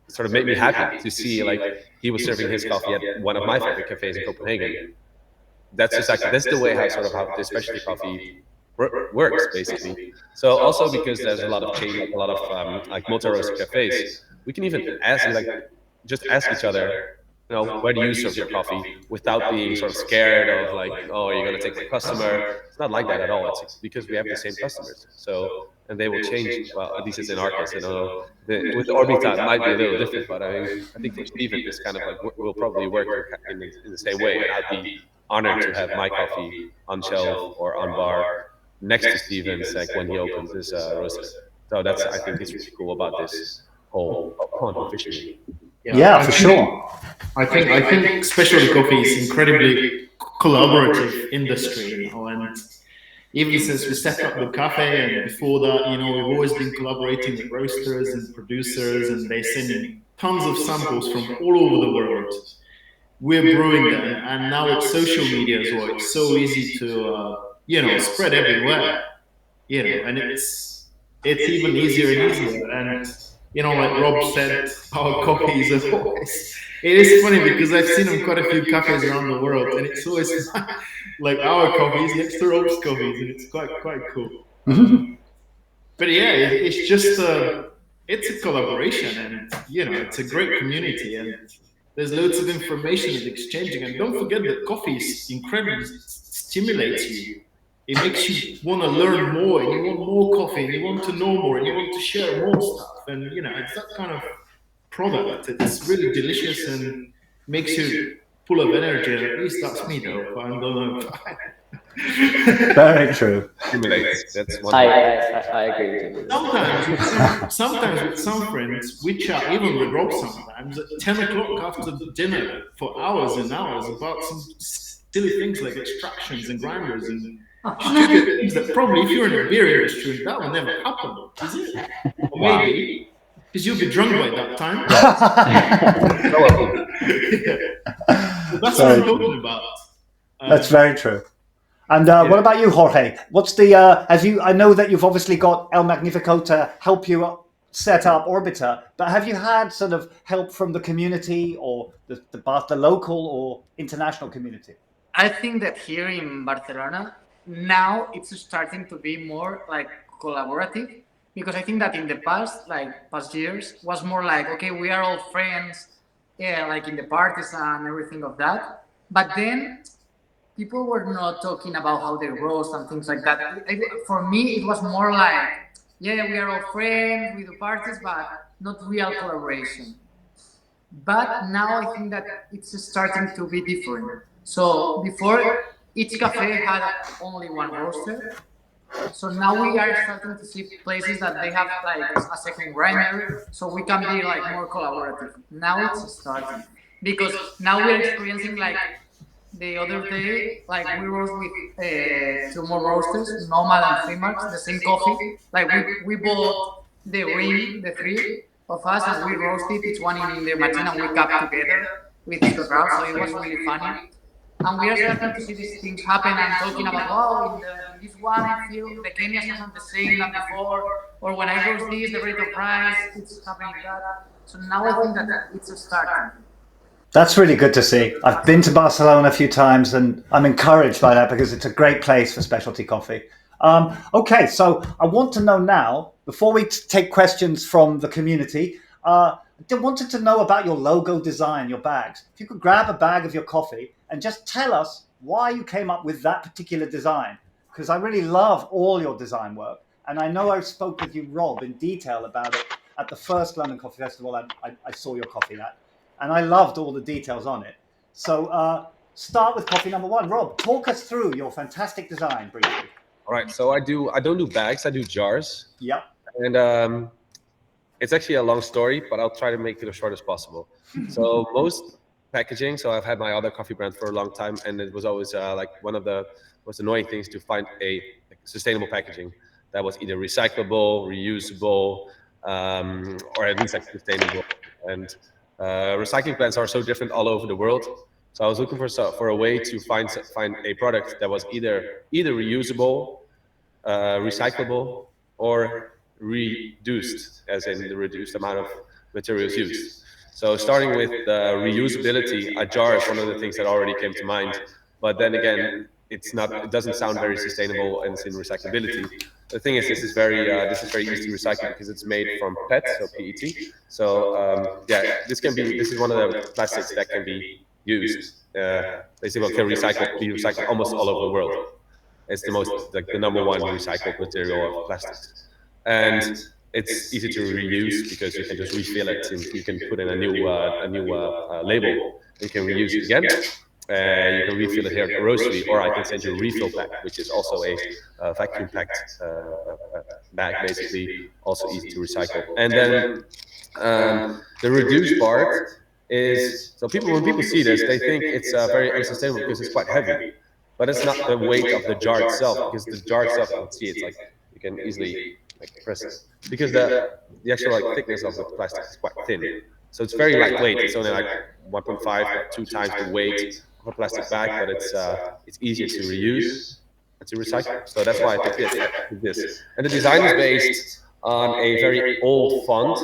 sort of made me happy to see like he was serving his coffee at one of my favorite cafes in Copenhagen. That's just like, that's the way how the specialty coffee works basically. So also because there's a lot of chain, like a lot of like multi-roaster cafes, we can even ask just ask each other, you know, where do you serve your coffee, without being sort of scared of like, oh, you're going to take my customer. It's not like that at all. It's because we have the same customers. So, and they will change. Well, at least it's in our case. You know, with Orbita, it might be a little different, but I think for Stephen, it's kind of like, we'll probably work in the same way. And I'd be honored to have my coffee on shelf or on bar next to Stephen's, like when he opens his roaster. So that's, I think, it's really cool about this whole officially. Yeah, for sure. I think specialty coffee is incredibly collaborative industry, you know, and even since we set up the cafe and before that, you know, we've always been collaborating with roasters and producers, and they send in tons of samples from all over the world. we're brewing them, and now it's social media as well. It's so easy to spread everywhere, and it's even easier and easier. And like Rob said, our coffees are always. It is funny because I've seen them quite a few cafes around the world, and it's always like our coffees next to Rob's coffees, and it's quite cool. But yeah, it's just it's a collaboration, and it's a great community, and there's loads of information and exchanging. And don't forget that coffee incredibly stimulates you. It makes you want to learn more, and you want more coffee, and you want to know more, and you want to share more stuff. And it's that kind of product. It's really delicious and makes you full of energy. At least that's me, though. I don't know. Very true. Stimulates. That's one. I agree with you. Sometimes with some friends, we chat, even with Rob sometimes, at 10 o'clock after dinner for hours and hours about some silly things like extractions and grinders and stupid things that probably, if you're in the beer industry, that will never happen, is it? Or maybe, because you'll be drunk by that time. So that's what I'm talking about. That's very true. And what about you, Jorge? What's the I know that you've obviously got El Magnifico to help you set up Orbita, but have you had sort of help from the community or the local or international community? I think that here in Barcelona now it's starting to be more like collaborative, because I think that in the past years was more like, okay, we are all friends, like in the parties and everything of that, but then people were not talking about how they roast and things like that. For me, it was more like, yeah, we are all friends, we do parties, but not real collaboration. But now I think that it's starting to be different. So before, each cafe had only one roaster. So now we are starting to see places that they have like a second grinder, so we can be like more collaborative. Now it's starting, because now we're experiencing like, the other day, like we roast with 2 more roasters, Nomad and Freemax, the same coffee. Like we bought the ring, the 3 of us, and we roasted each one in the machine, and we cupped together with the crowd. So it was really funny. And we are starting to see these things happen and talking about, wow, in this one I feel the Kenyans are not the same than before, or when I roast this, the rate of price, it's happening that. So now I think that it's a start. That's really good to see. I've been to Barcelona a few times, and I'm encouraged by that because it's a great place for specialty coffee. Okay, so I want to know now, before we take questions from the community, I wanted to know about your logo design, your bags. If you could grab a bag of your coffee and just tell us why you came up with that particular design, because I really love all your design work. And I know I spoke with you, Rob, in detail about it at the first London Coffee Festival. I saw your coffee at. And I loved all the details on it. So start with coffee number 1. Rob, talk us through your fantastic design briefly. All right, so I don't do bags, I do jars. Yep. And it's actually a long story, but I'll try to make it as short as possible. So most packaging, so I've had my other coffee brand for a long time, and it was always like one of the most annoying things to find a sustainable packaging that was either recyclable, reusable, or at least like sustainable. And recycling plants are so different all over the world. So I was looking for a way to find a product that was either reusable, recyclable, or reduced, as in the reduced amount of materials used. So starting with reusability, a jar is one of the things that already came to mind. But then again, it doesn't sound very sustainable, and it's in recyclability. The thing is, this is very easy to recycle because it's made from PET, so PET. So yeah, this is one of the plastics that can be used. Basically, be recycled almost all over the world. It's the number 1 recycled material of plastics, and it's easy to reuse because you can just refill it and you can put in a new label. You can reuse it again. You can refill it here at the Roastery, or I can send you a refill pack, which is also a vacuum packed bag, basically, also easy to recycle. And then the reduced part is, so when people see this, they think it's very unsustainable because it's quite heavy, but it's not the weight of the jar itself, because the jar itself, you can see it's like, you can easily press it, because the actual thickness of the plastic is quite thin. So it's very lightweight. It's only like 1.5 or 2 times the weight of a plastic bag, but it's easier to reuse and to recycle. So that's why I picked this. And the design is based on a very old font,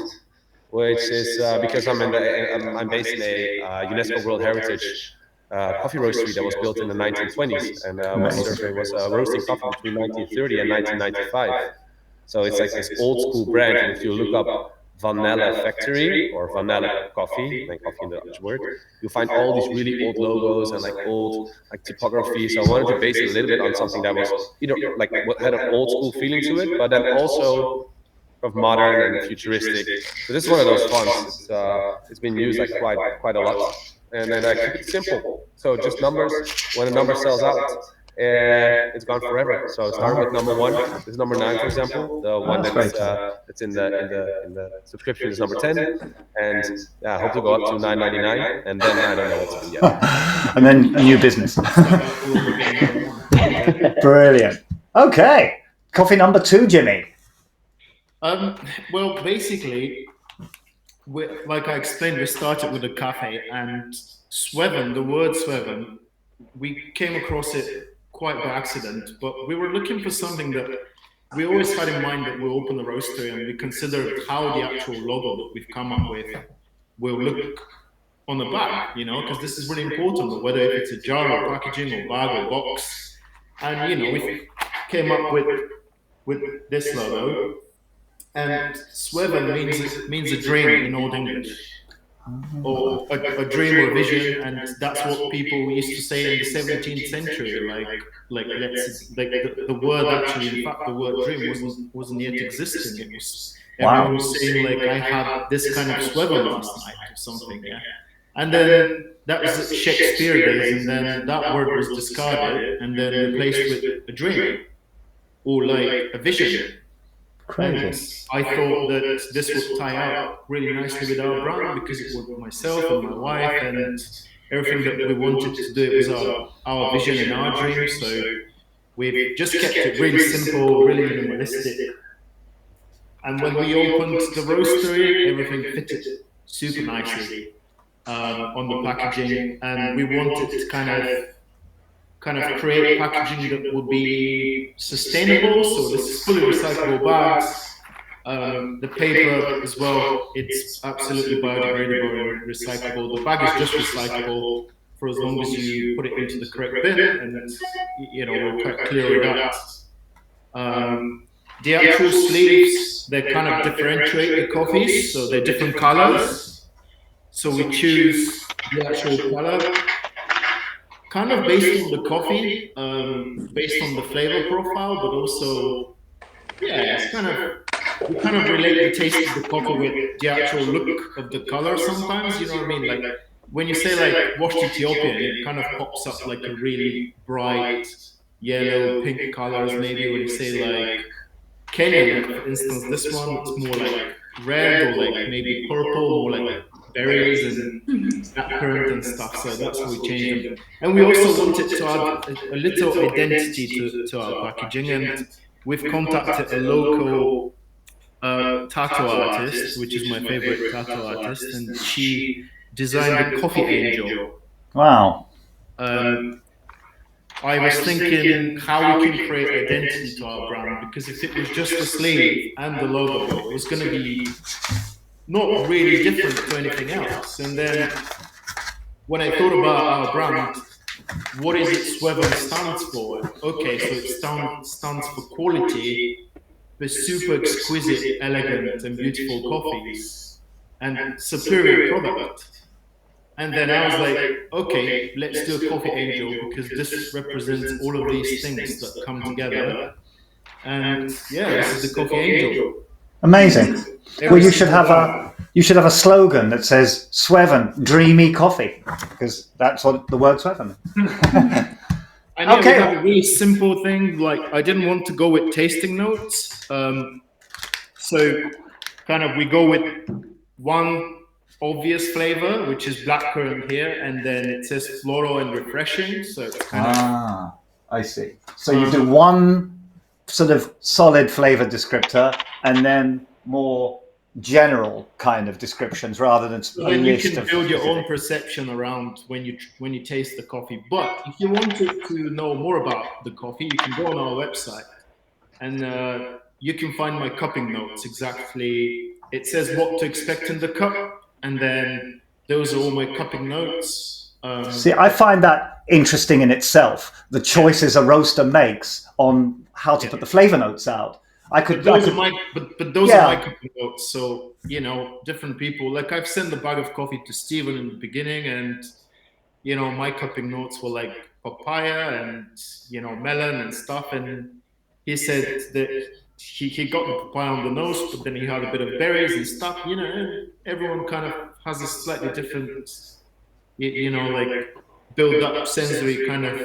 which is because I'm based in a UNESCO World Heritage coffee roastery that was built in the 1920s, and my survey was roasting coffee between 1930 and 1995. So it's like this old school brand, and if you look up Vanilla Factory or Vanilla Coffee, like coffee in the Dutch word, you'll find all these really old logos and like old like typography. So I wanted to base it a little bit on something that was like what had an old school feeling to it, but then also of modern and futuristic. So this is one of those fonts. It's been used like quite a lot, and then I keep it simple. So just numbers. When a number sells out, it's gone forever. So start with number 1. This is number 9, for example. The one that's in the subscription is number 10, and yeah, I hope to go up to 9.99, and then I don't know what to do yet. And then a new business. Brilliant. Okay, coffee number 2, Jimmy. Well, basically, like I explained, we started with a cafe, and Sweven, the word Sweven, we came across it quite by accident, but we were looking for something that we always had in mind that we'll open the roastery, and we considered how the actual logo that we've come up with will look on the back, because this is really important, whether if it's a jar or packaging or bag or box. And, we came up with this logo. And Sweven means a dream in Old English, or a dream or a vision, and that's what people used to say in the 17th century. The word actually, in fact, the word dream wasn't yet existing. It was everyone was saying like, I had this kind of Sweven last night or something. Yeah, and then that was Shakespeare days, and then that word was discarded and then replaced with a dream or like a vision. Crazy. And I thought that this would tie out really nicely with our brand because it was myself and my wife and everything that we wanted to do. It was our vision and our dream. So we've just kept it really simple, really minimalistic. And when we opened the roastery, everything fitted super nicely on the packaging. And we wanted to kind of create packaging that would be sustainable. So this is fully recyclable bags. The paper as well, it's absolutely biodegradable and recyclable. The bag is just recyclable for as long as you put it into the correct bin, and we're quite clear with that. The actual sleeves, they kind of differentiate the coffees, so they're different colors. So we choose the actual color kind of based on the coffee, based on the flavor profile, but also, it's we kind of relate the taste of the coffee with the actual look of the color sometimes, you know what I mean? Like, when you say like washed Ethiopian, it kind of pops up like a really bright yellow, pink colors. Maybe when you say like Kenyan, for instance, this one, it's more like red or like maybe purple or like berries and blackcurrant and stuff. So that's how we changed them. And we also wanted to add a little identity to our packaging, and we've contacted a local tattoo artist, which is my favorite tattoo artist, and she designed a coffee angel. Wow. I was thinking how we can create identity to our brand, because if it was just the sleeve and the logo, it was going to be not really different to anything else. And then when I thought about our brand, what is it Sweven stands for? Okay, so it stands for quality, with super exquisite, elegant, and beautiful coffees, and superior product. And then I was like, okay, let's do a coffee angel, because this represents all of these things that come together. And this is the coffee angel. Amazing. Well, you should have a slogan that says "Sweven, dreamy coffee," because that's what the word Sweven. I know we have a really simple thing. Like, I didn't want to go with tasting notes, so kind of we go with one obvious flavor, which is blackcurrant here, and then it says floral and refreshing. So it's kind of. I see. So you do one sort of solid flavor descriptor, and then more general kind of descriptions rather than So a then you list can of build your own specific. perception around when you taste the coffee. But if you wanted to know more about the coffee, you can go on our website, and you can find my cupping notes exactly. It says what to expect in the cup, and then those are all my cupping notes. See, I find that interesting in itself. The choices a roaster makes on how to put the flavor notes out. But those are my cupping notes. So different people. Like I've sent the bag of coffee to Steven in the beginning, and my cupping notes were like papaya and melon and stuff. And he said that he got the papaya on the nose, but then he had a bit of berries and stuff. Everyone kind of has a slightly different, like build up sensory kind of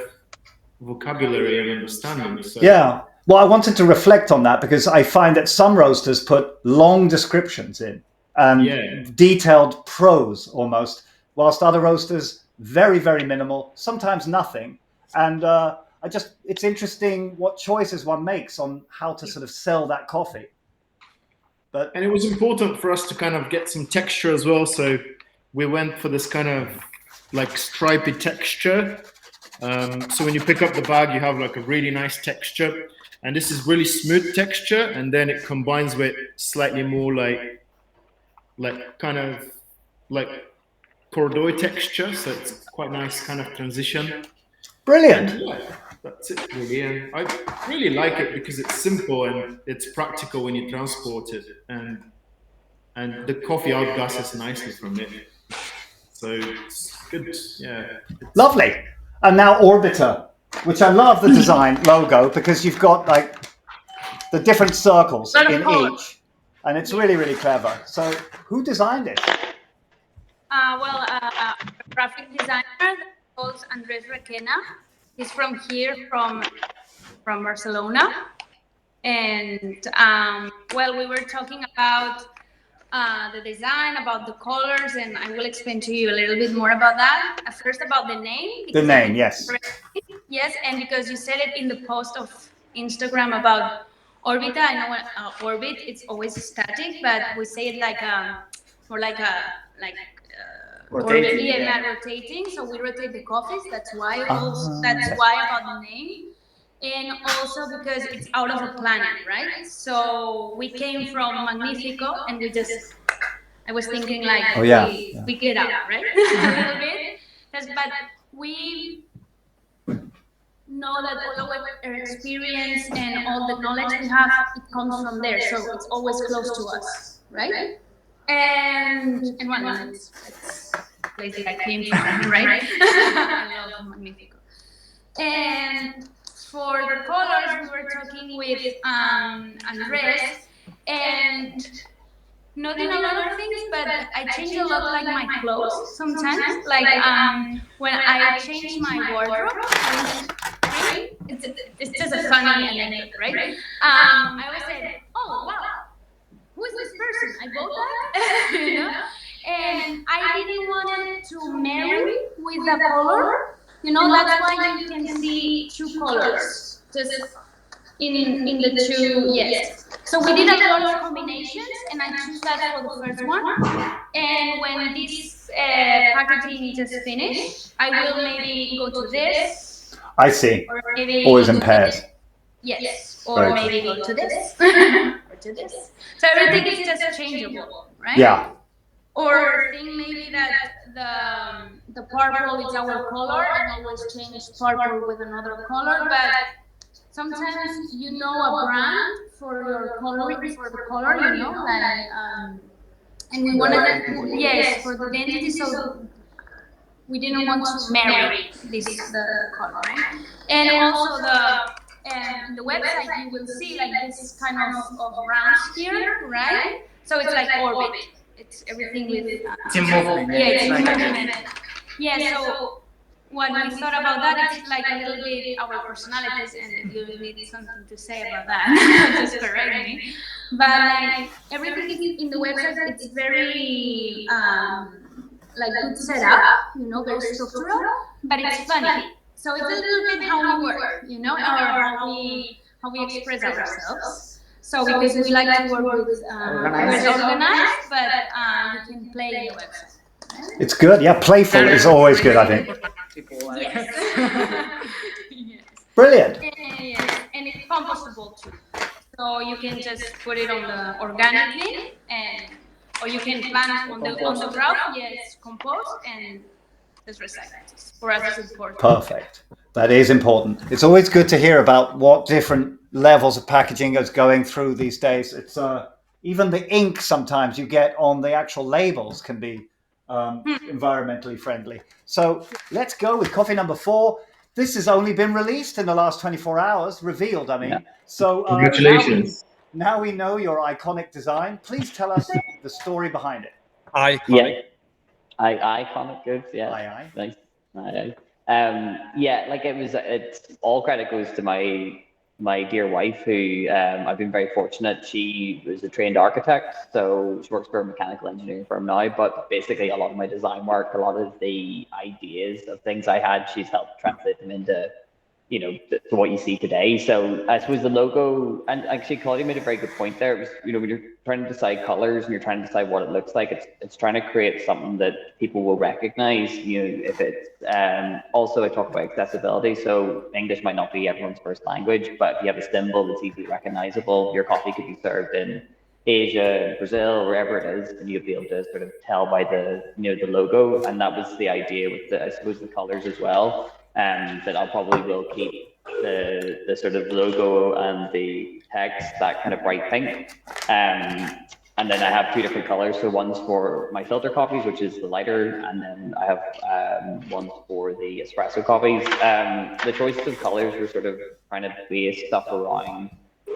vocabulary and understanding. So. Yeah. Well, I wanted to reflect on that because I find that some roasters put long descriptions in and detailed prose almost, whilst other roasters very, very minimal, sometimes nothing. And it's interesting what choices one makes on how to sort of sell that coffee. And it was important for us to kind of get some texture as well. So we went for this kind of like stripy texture. So when you pick up the bag, you have like a really nice texture. And this is really smooth texture. And then it combines with slightly more like kind of like corduroy texture. So it's quite nice kind of transition. Brilliant. And yeah, that's it really. And I really like it because it's simple and it's practical when you transport it. And the coffee outgasses nicely from it. So it's good, yeah. Lovely. And now Orbita, which I love the design logo because you've got like the different circles in each. And it's really, really clever. So who designed it? A graphic designer called Andres Requena. He's from here, from Barcelona. And we were talking about the design, about the colors, and I will explain to you a little bit more about that. First, about the name. The name, yes. Yes, and because you said it in the post of Instagram about Orbita, I know orbit, it's always static, but we say it like more like rotating. Rotating. So we rotate the coffees. That's why about the name. And also because it's out of a planet, right? So we came from Magnifico, and I was thinking like, we get out, right? A little bit. But we know that all of our experience and all the knowledge we have, it comes from there. So it's always close to us, right? And it's a place that I came from, right? I love Magnifico. And for the colors, we were talking with Andres, and noting a lot of things, but I change a lot, like my clothes sometimes. Like when I change my wardrobe, right? It's just a funny anecdote, right? I always say, oh wow, who is this person? I bought that, And I didn't want to marry with the color. That's why you can see two colors just in the two, yes. So we did a lot of combinations, and I chose that for the first one. And when this packaging just finished, I will maybe go to this. I see. Or maybe always in pairs. Yes, or maybe go to this, or to this. So everything is just changeable, right? Yeah. Or think maybe that the purple is our color, and always change purple with another color. But sometimes a brand for your coloring, for the color, and we wanted for the identity. So we didn't want to marry the color, right? And also the website, you will see like this kind of rounds here, right? So it's like orbit. It's everything with it's a movement. It's movement. So when we thought about that, it's like a little bit our personalities, and you need something to say about that. Just correct me. But like everything is in the website, it's very like good setup, very structural, but it's funny. So it's a little bit how we work, or how we express ourselves. So because we like to work with organized, but you can play in the website. It's good. Yeah, playful is always good, I think. Yes. Yes. Brilliant. Yes, and it's compostable too. So you can just put it on the organically, or you can plant on the ground. Yes, compost and just recycle. For us, it's important. Perfect. That is important. It's always good to hear about what different levels of packaging is going through these days. It's even the ink sometimes you get on the actual labels can be environmentally friendly. So let's go with coffee number 4. This has only been released in the last 24 hours, revealed, I mean. Yeah. So congratulations. Now we know your iconic design. Please tell us the story behind it. Iconic. Yeah. Iconic goods, yeah. Aye. Nice. Aye. Yeah, like it's all credit goes to my dear wife, who I've been very fortunate. She was a trained architect, so she works for a mechanical engineering firm now, but basically a lot of my design work, a lot of the ideas of things I had, she's helped translate them into, you know, to what you see today. So I suppose the logo, and actually Caudia made a very good point there. It was, you know, when you're trying to decide colors and you're trying to decide what it looks like, it's trying to create something that people will recognize. You know, if it's also I talk about accessibility. So English might not be everyone's first language, but if you have a symbol that's easily recognizable, your coffee could be served in Asia, Brazil, wherever it is, and you'll be able to sort of tell by the, you know, the logo. And that was the idea with the, I suppose, the colors as well. That I'll probably will keep the sort of logo and the text that kind of bright pink. And then I have 2 different colors. So one's for my filter coffees, which is the lighter, and then I have ones for the espresso coffees. The choices of colors were sort of trying to base stuff around.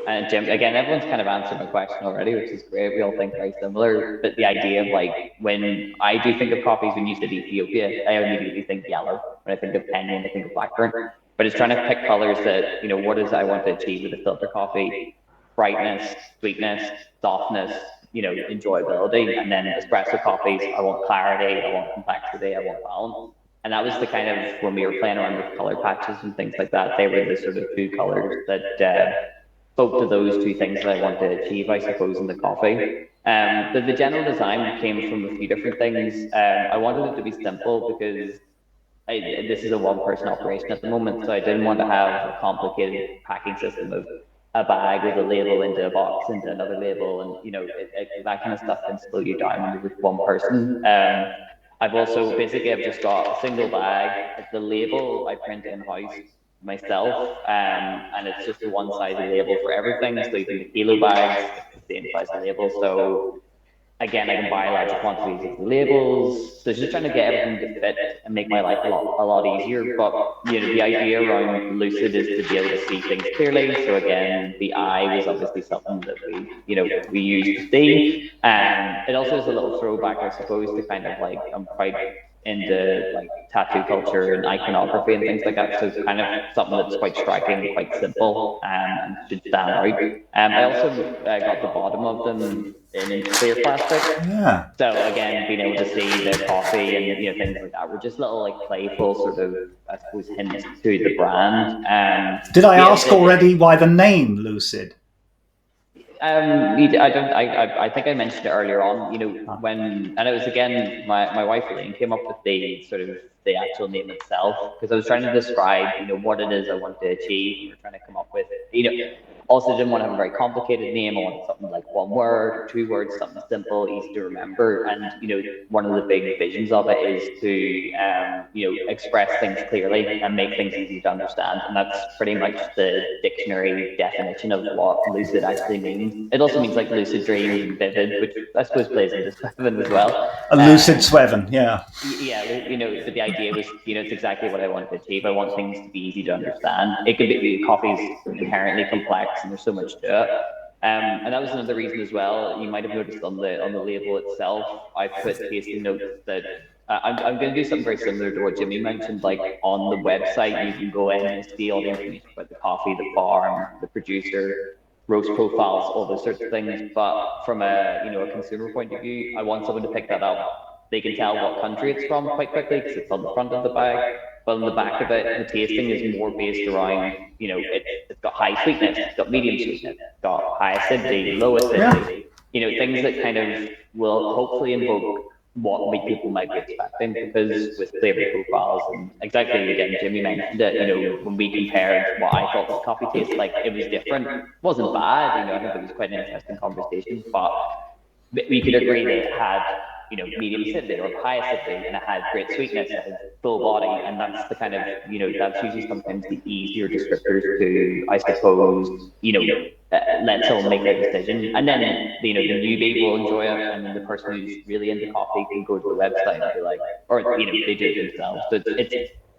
And Jim, again, everyone's kind of answered my question already, which is great. We all think very similar, but the idea of like, when I do think of coffees, when you said Ethiopia, I immediately think yellow. When I think of Kenya, I think of blackburn. But it's trying to pick colors that, you know, what is I want to achieve with a filter coffee: brightness, sweetness, softness, you know, enjoyability. And then espresso coffees, I want clarity, I want complexity, I want balance. And that was the kind of, when we were playing around with color patches and things like that, they were the sort of 2 colors that spoke to those 2 things that I wanted to achieve, I suppose, in the coffee. The general design came from a few different things. I wanted it to be simple because this is a 1-person operation at the moment, so I didn't want to have a complicated packing system of a bag with a label into a box into another label, and you know, that kind of stuff can slow you down when you're with 1 person. I've also basically I've just got a single bag. The label I print in-house myself, and it's just a 1 size label for everything. So even the kilo bags, it's the same size label. So again, I can buy large quantities of the labels. So just trying to get everything to fit and make my life a lot easier. But you know, the idea around Lucid is to be able to see things clearly. So again, the eye was obviously something that we used to see. It also is a little throwback, I suppose, to kind of like, I'm quite into like tattoo culture and iconography and things like that. So it's kind of something that's quite striking, quite simple, and should stand out. I also got the bottom of them in clear plastic. Yeah. So again, being able to see the coffee and you know, things like that were just little like playful sort of, I suppose, hints to the brand. Did I ask already why the name Lucid? I think I mentioned it earlier on, you know, and it was again, my wife Elaine came up with the sort of the actual name itself, because I was trying to describe, you know, what it is I want to achieve. We were trying to come up with, you know, also didn't want to have a very complicated name. I wanted something like 1 word or 2 words, something simple, easy to remember. And, you know, one of the big visions of it is to, you know, express things clearly and make things easy to understand. And that's pretty much the dictionary definition of what lucid actually means. It also means like lucid dreams and vivid, which I suppose plays into Sweven as well. A lucid Sweven, yeah. Yeah, you know, but the idea was, you know, it's exactly what I wanted to achieve. I want things to be easy to understand. It could be, coffee is inherently complex and there's so much to it. And that was another reason as well. You might have noticed on the label itself, I put tasting notes that I'm going to do something very similar to what Jimmy mentioned. Like on the website, you can go in and see all the information about the coffee, the farm, the producer, roast profiles, all those sorts of things. But from a a consumer point of view, I want someone to pick that up. They can tell what country it's from quite quickly because it's on the front of the bag. But on the back of it, the tasting is more based around, it's got high sweetness, it's got medium sweetness, it's got high acidity, low acidity, things that kind of will hopefully invoke what people might be expecting, because with flavor profiles, and exactly, again, Jimmy mentioned it, when we compared what I thought the coffee tasted like, it was different. It wasn't bad, I think it was quite an interesting conversation, but we could agree that it had, medium acidity or high acidity, and it had great sweetness, it had full body, and that's the kind of, that's usually sometimes the easier descriptors to, I suppose, let someone make their decision, and then, the newbie will enjoy it, and then the person who's really into coffee can go to the website and be like, or, they do it themselves. So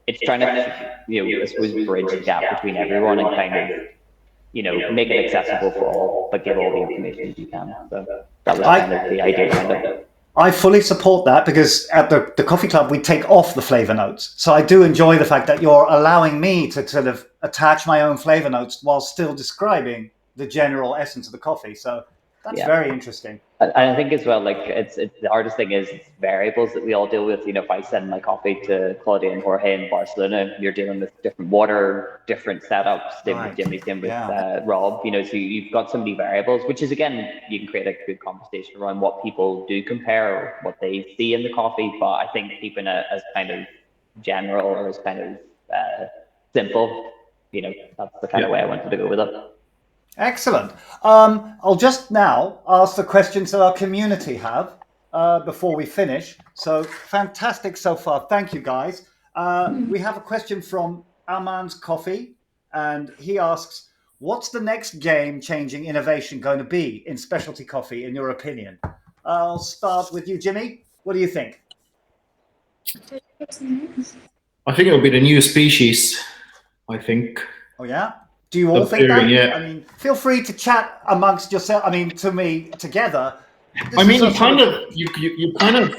it's trying to, I suppose, bridge the gap between everyone and kind of, make it accessible for all, but give all the information you can. So that was kind of the idea behind it. I fully support that, because at the coffee club, we take off the flavor notes. So I do enjoy the fact that you're allowing me to sort of attach my own flavor notes while still describing the general essence of the coffee. So that's very interesting. And I think as well, like it's the hardest thing is variables that we all deal with. If I send my coffee to Caudia and Jorge in Barcelona, you're dealing with different water, different setups. Same with Jimmy, same with Rob. So you've got so many variables, which is, again, you can create a good conversation around what people do compare, what they see in the coffee. But I think keeping it as kind of general or as kind of simple, that's the kind of way I wanted to go with it. Excellent. I'll just now ask the questions that our community have before we finish. So fantastic so far. Thank you, guys. We have a question from Aman's Coffee, and he asks, what's the next game-changing innovation going to be in specialty coffee, in your opinion? I'll start with you, Jimmy. What do you think? I think it'll be the new species, I think. Oh, yeah? Do you all think that? Yeah. I mean, feel free to chat amongst yourself. I mean, to me, together. I mean, you kind of.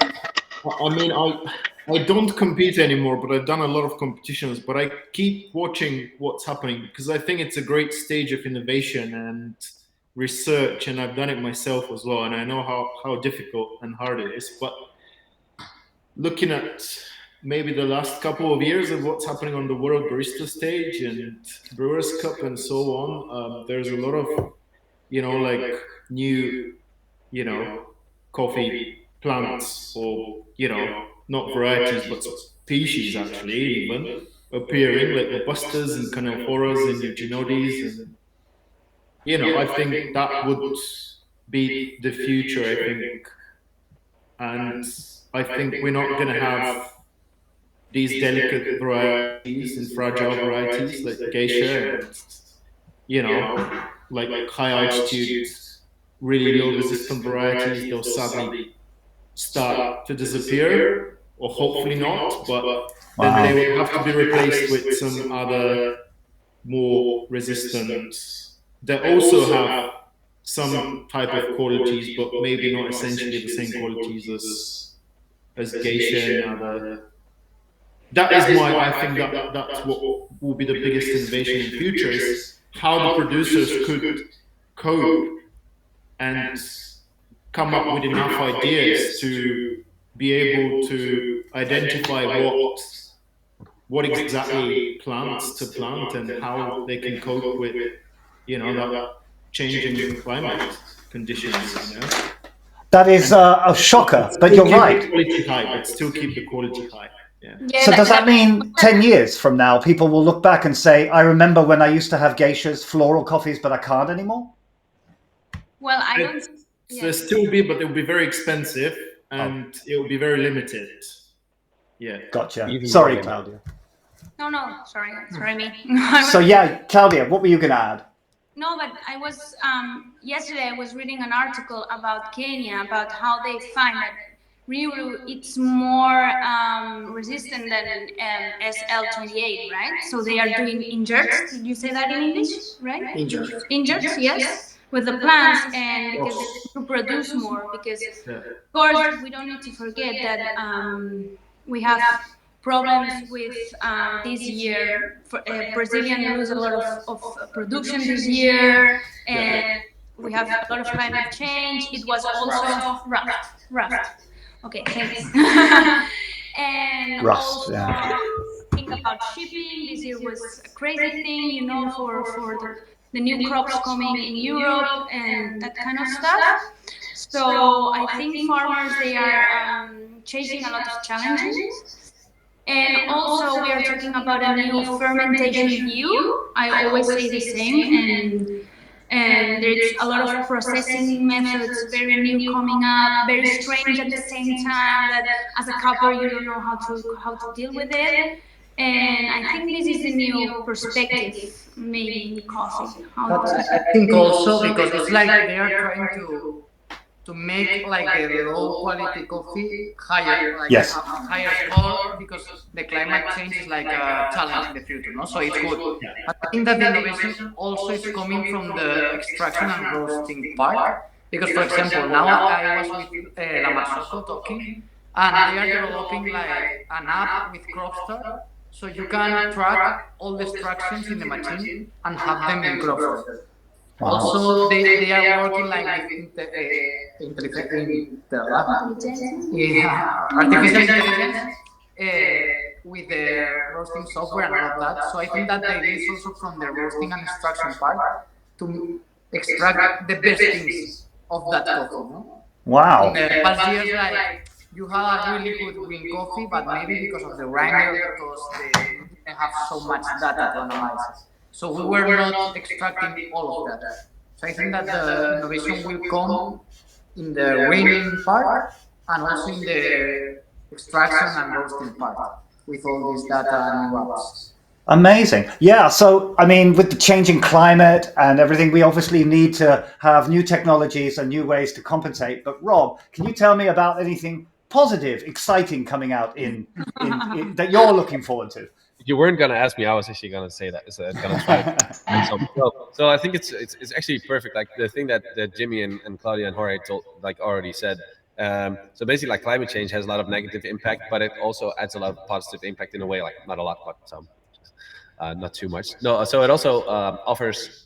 I mean, I don't compete anymore, but I've done a lot of competitions. But I keep watching what's happening, because I think it's a great stage of innovation and research, and I've done it myself as well, and I know how difficult and hard it is. But looking at maybe the last couple of years of what's happening on the World Barista stage and Brewers Cup and so on, there's a lot of, like new, coffee plants, or, not varieties, but species actually even appearing, like Robustas and Canelforas and Eugenodis. And, I think that would be the future, I think. And I think we're not going to have these delicate varieties and fragile varieties like geisha and, like high altitude, really low resistant varieties. They'll sadly start to disappear, or hopefully not, but then they will have to be replaced with some other more resistant that also have some type of qualities, but maybe not essentially the same qualities as geisha and other. That is why I think that's what will be the biggest innovation in the future, is how the producers could cope and come up with enough ideas to be able to identify what exactly plants to plant and how they can cope with, that changing climate conditions, That is a shocker, but you're right. Quality high, but still keep the quality high. Yeah. So does that mean 10 years from now, people will look back and say, I remember when I used to have geishas, floral coffees, but I can't anymore? Well, I don't... There still be, but they'll be very expensive, and it will be very limited. Yeah. Gotcha. Sorry, Caudia. No, sorry me. So yeah, Caudia, what were you going to add? No, but I was, yesterday I was reading an article about Kenya, about how they find that Riuru, it's more resistant than SL28, right? So they are doing injects. Did you say that in English, right? Injects, yes, with the plants, and because to produce more. Because of course we don't need to forget that we have problems with this year. Brazilian lose a lot of production this year, and we have a lot of climate change. It was also rough. Okay, thanks. And Rust, also, yeah. in about shipping. This year was a crazy thing, you know, for the new crops coming in Europe and that kind of stuff. So I think farmers, they are chasing a lot of challenges. And also we are talking about a new fermentation view. I always say the same, and there's a lot of processing methods, very new coming up, very strange at the same time, that as a couple you don't know how to deal with it. And I think this is the new perspective, maybe in coffee. But I think also because it's like they are trying to make like the low quality coffee higher, like Yes. higher score, because the climate change is like a challenge in the future, no? So it's good. But I think that the innovation also is coming from the extraction and roasting part, because for example, now I was with La Marzocco talking, and they are developing like an app with Cropstar, so you can track all the extractions in the machine and have them in Cropstar. Also, they are working like with artificial intelligence with the roasting software and all of that. So I think that the idea is also from the roasting and extraction part to extract the best things of that coffee. No? Wow. In the past years, like you had a really good green coffee, but maybe because of the grinder, because they didn't have so much data to analyze. So we were not extracting all of that. So I think that the innovation will come in the greening part and also in the extraction and roasting part with all this data and new apps. Amazing. Yeah. So, I mean, with the changing climate and everything, we obviously need to have new technologies and new ways to compensate. But Rob, can you tell me about anything positive, exciting coming out in that you're looking forward to? You weren't gonna ask me. I was actually gonna say that. So I'm gonna try. So I think it's actually perfect. Like the thing that Jimmy and Caudia and Jorge already said. So basically, like climate change has a lot of negative impact, but it also adds a lot of positive impact in a way. Like not a lot, but some, not too much. No. So it also offers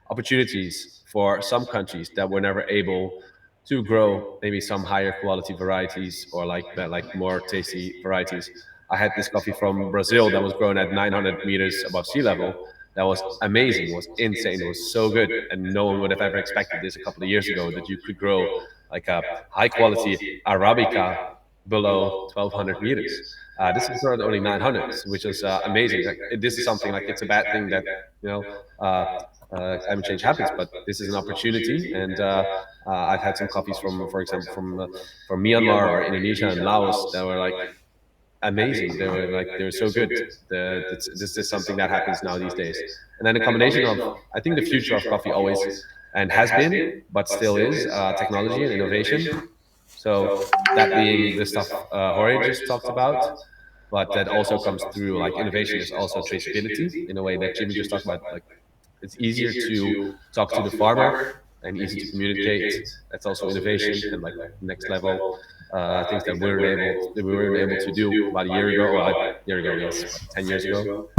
opportunities for some countries that were never able to grow maybe some higher quality varieties or like more tasty varieties. I had this coffee from Brazil that was grown at 900 meters above sea level. That was amazing. It was insane. It was so good. And no one would have ever expected this a couple of years ago, that you could grow like a high quality Arabica below 1200 meters. This is grown at only 900, which is amazing. Like, this is something like, it's a bad thing that, climate change happens, but this is an opportunity. And I've had some coffees for example, from Myanmar or Indonesia and Laos that were like, amazing. They were so good. This is something that happens now these days. And then a combination of, I think the future of coffee always and has been, but still is, technology and innovation. So that being the stuff Jorge just talked about, but that also comes through, like innovation is also traceability in a way that Jimmy just talked about. Like it's easier to talk to the farmer and easy to communicate. That's also innovation and like next level. Things that we weren't able to do about a year ago, or 10 years ago.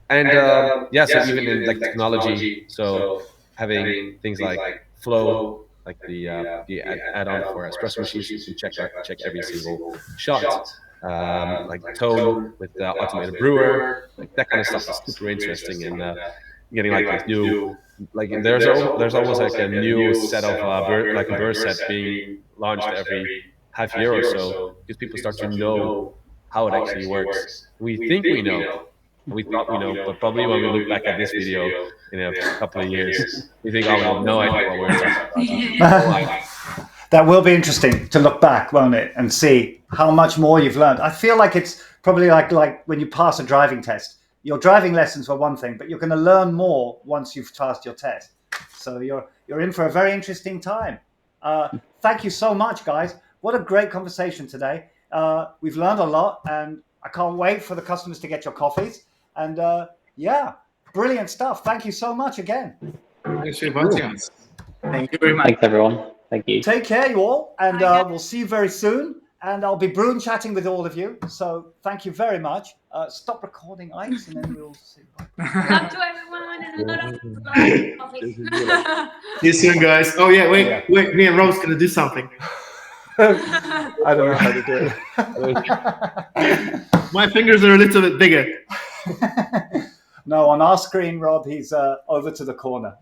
And so even in like technology, so having things like flow, like the add-on for espresso machines, you can check every single shot. Like tone with the automated brewer, like that kind of stuff is super interesting. And getting like this new, like there's almost like a new set of a bird set being launched every half year or so, because people start to know how it actually works. We think we know, we thought we know, but probably when we look back at this video in a couple of years, we think, oh, we have no idea what we're talking about. That will be interesting to look back, won't it, and see how much more you've learned. I feel like it's probably like when you pass a driving test. Your driving lessons were one thing, but you're going to learn more once you've passed your test. So you're in for a very interesting time. Thank you so much, guys. What a great conversation today. We've learned a lot, and I can't wait for the customers to get your coffees. And brilliant stuff. Thank you so much again. Thanks for inviting us. Thank you very much. Thanks, everyone. Thank you. Take care, you all, and we'll see you very soon. And I'll be Bruin chatting with all of you. So thank you very much. Stop recording, Ike's, and then we'll see. Love to everyone and a lot of coffee. See you soon, guys. Oh yeah, wait. Me and Rob's gonna do something. I don't know how to do it. My fingers are a little bit bigger. No, on our screen, Rob, he's over to the corner.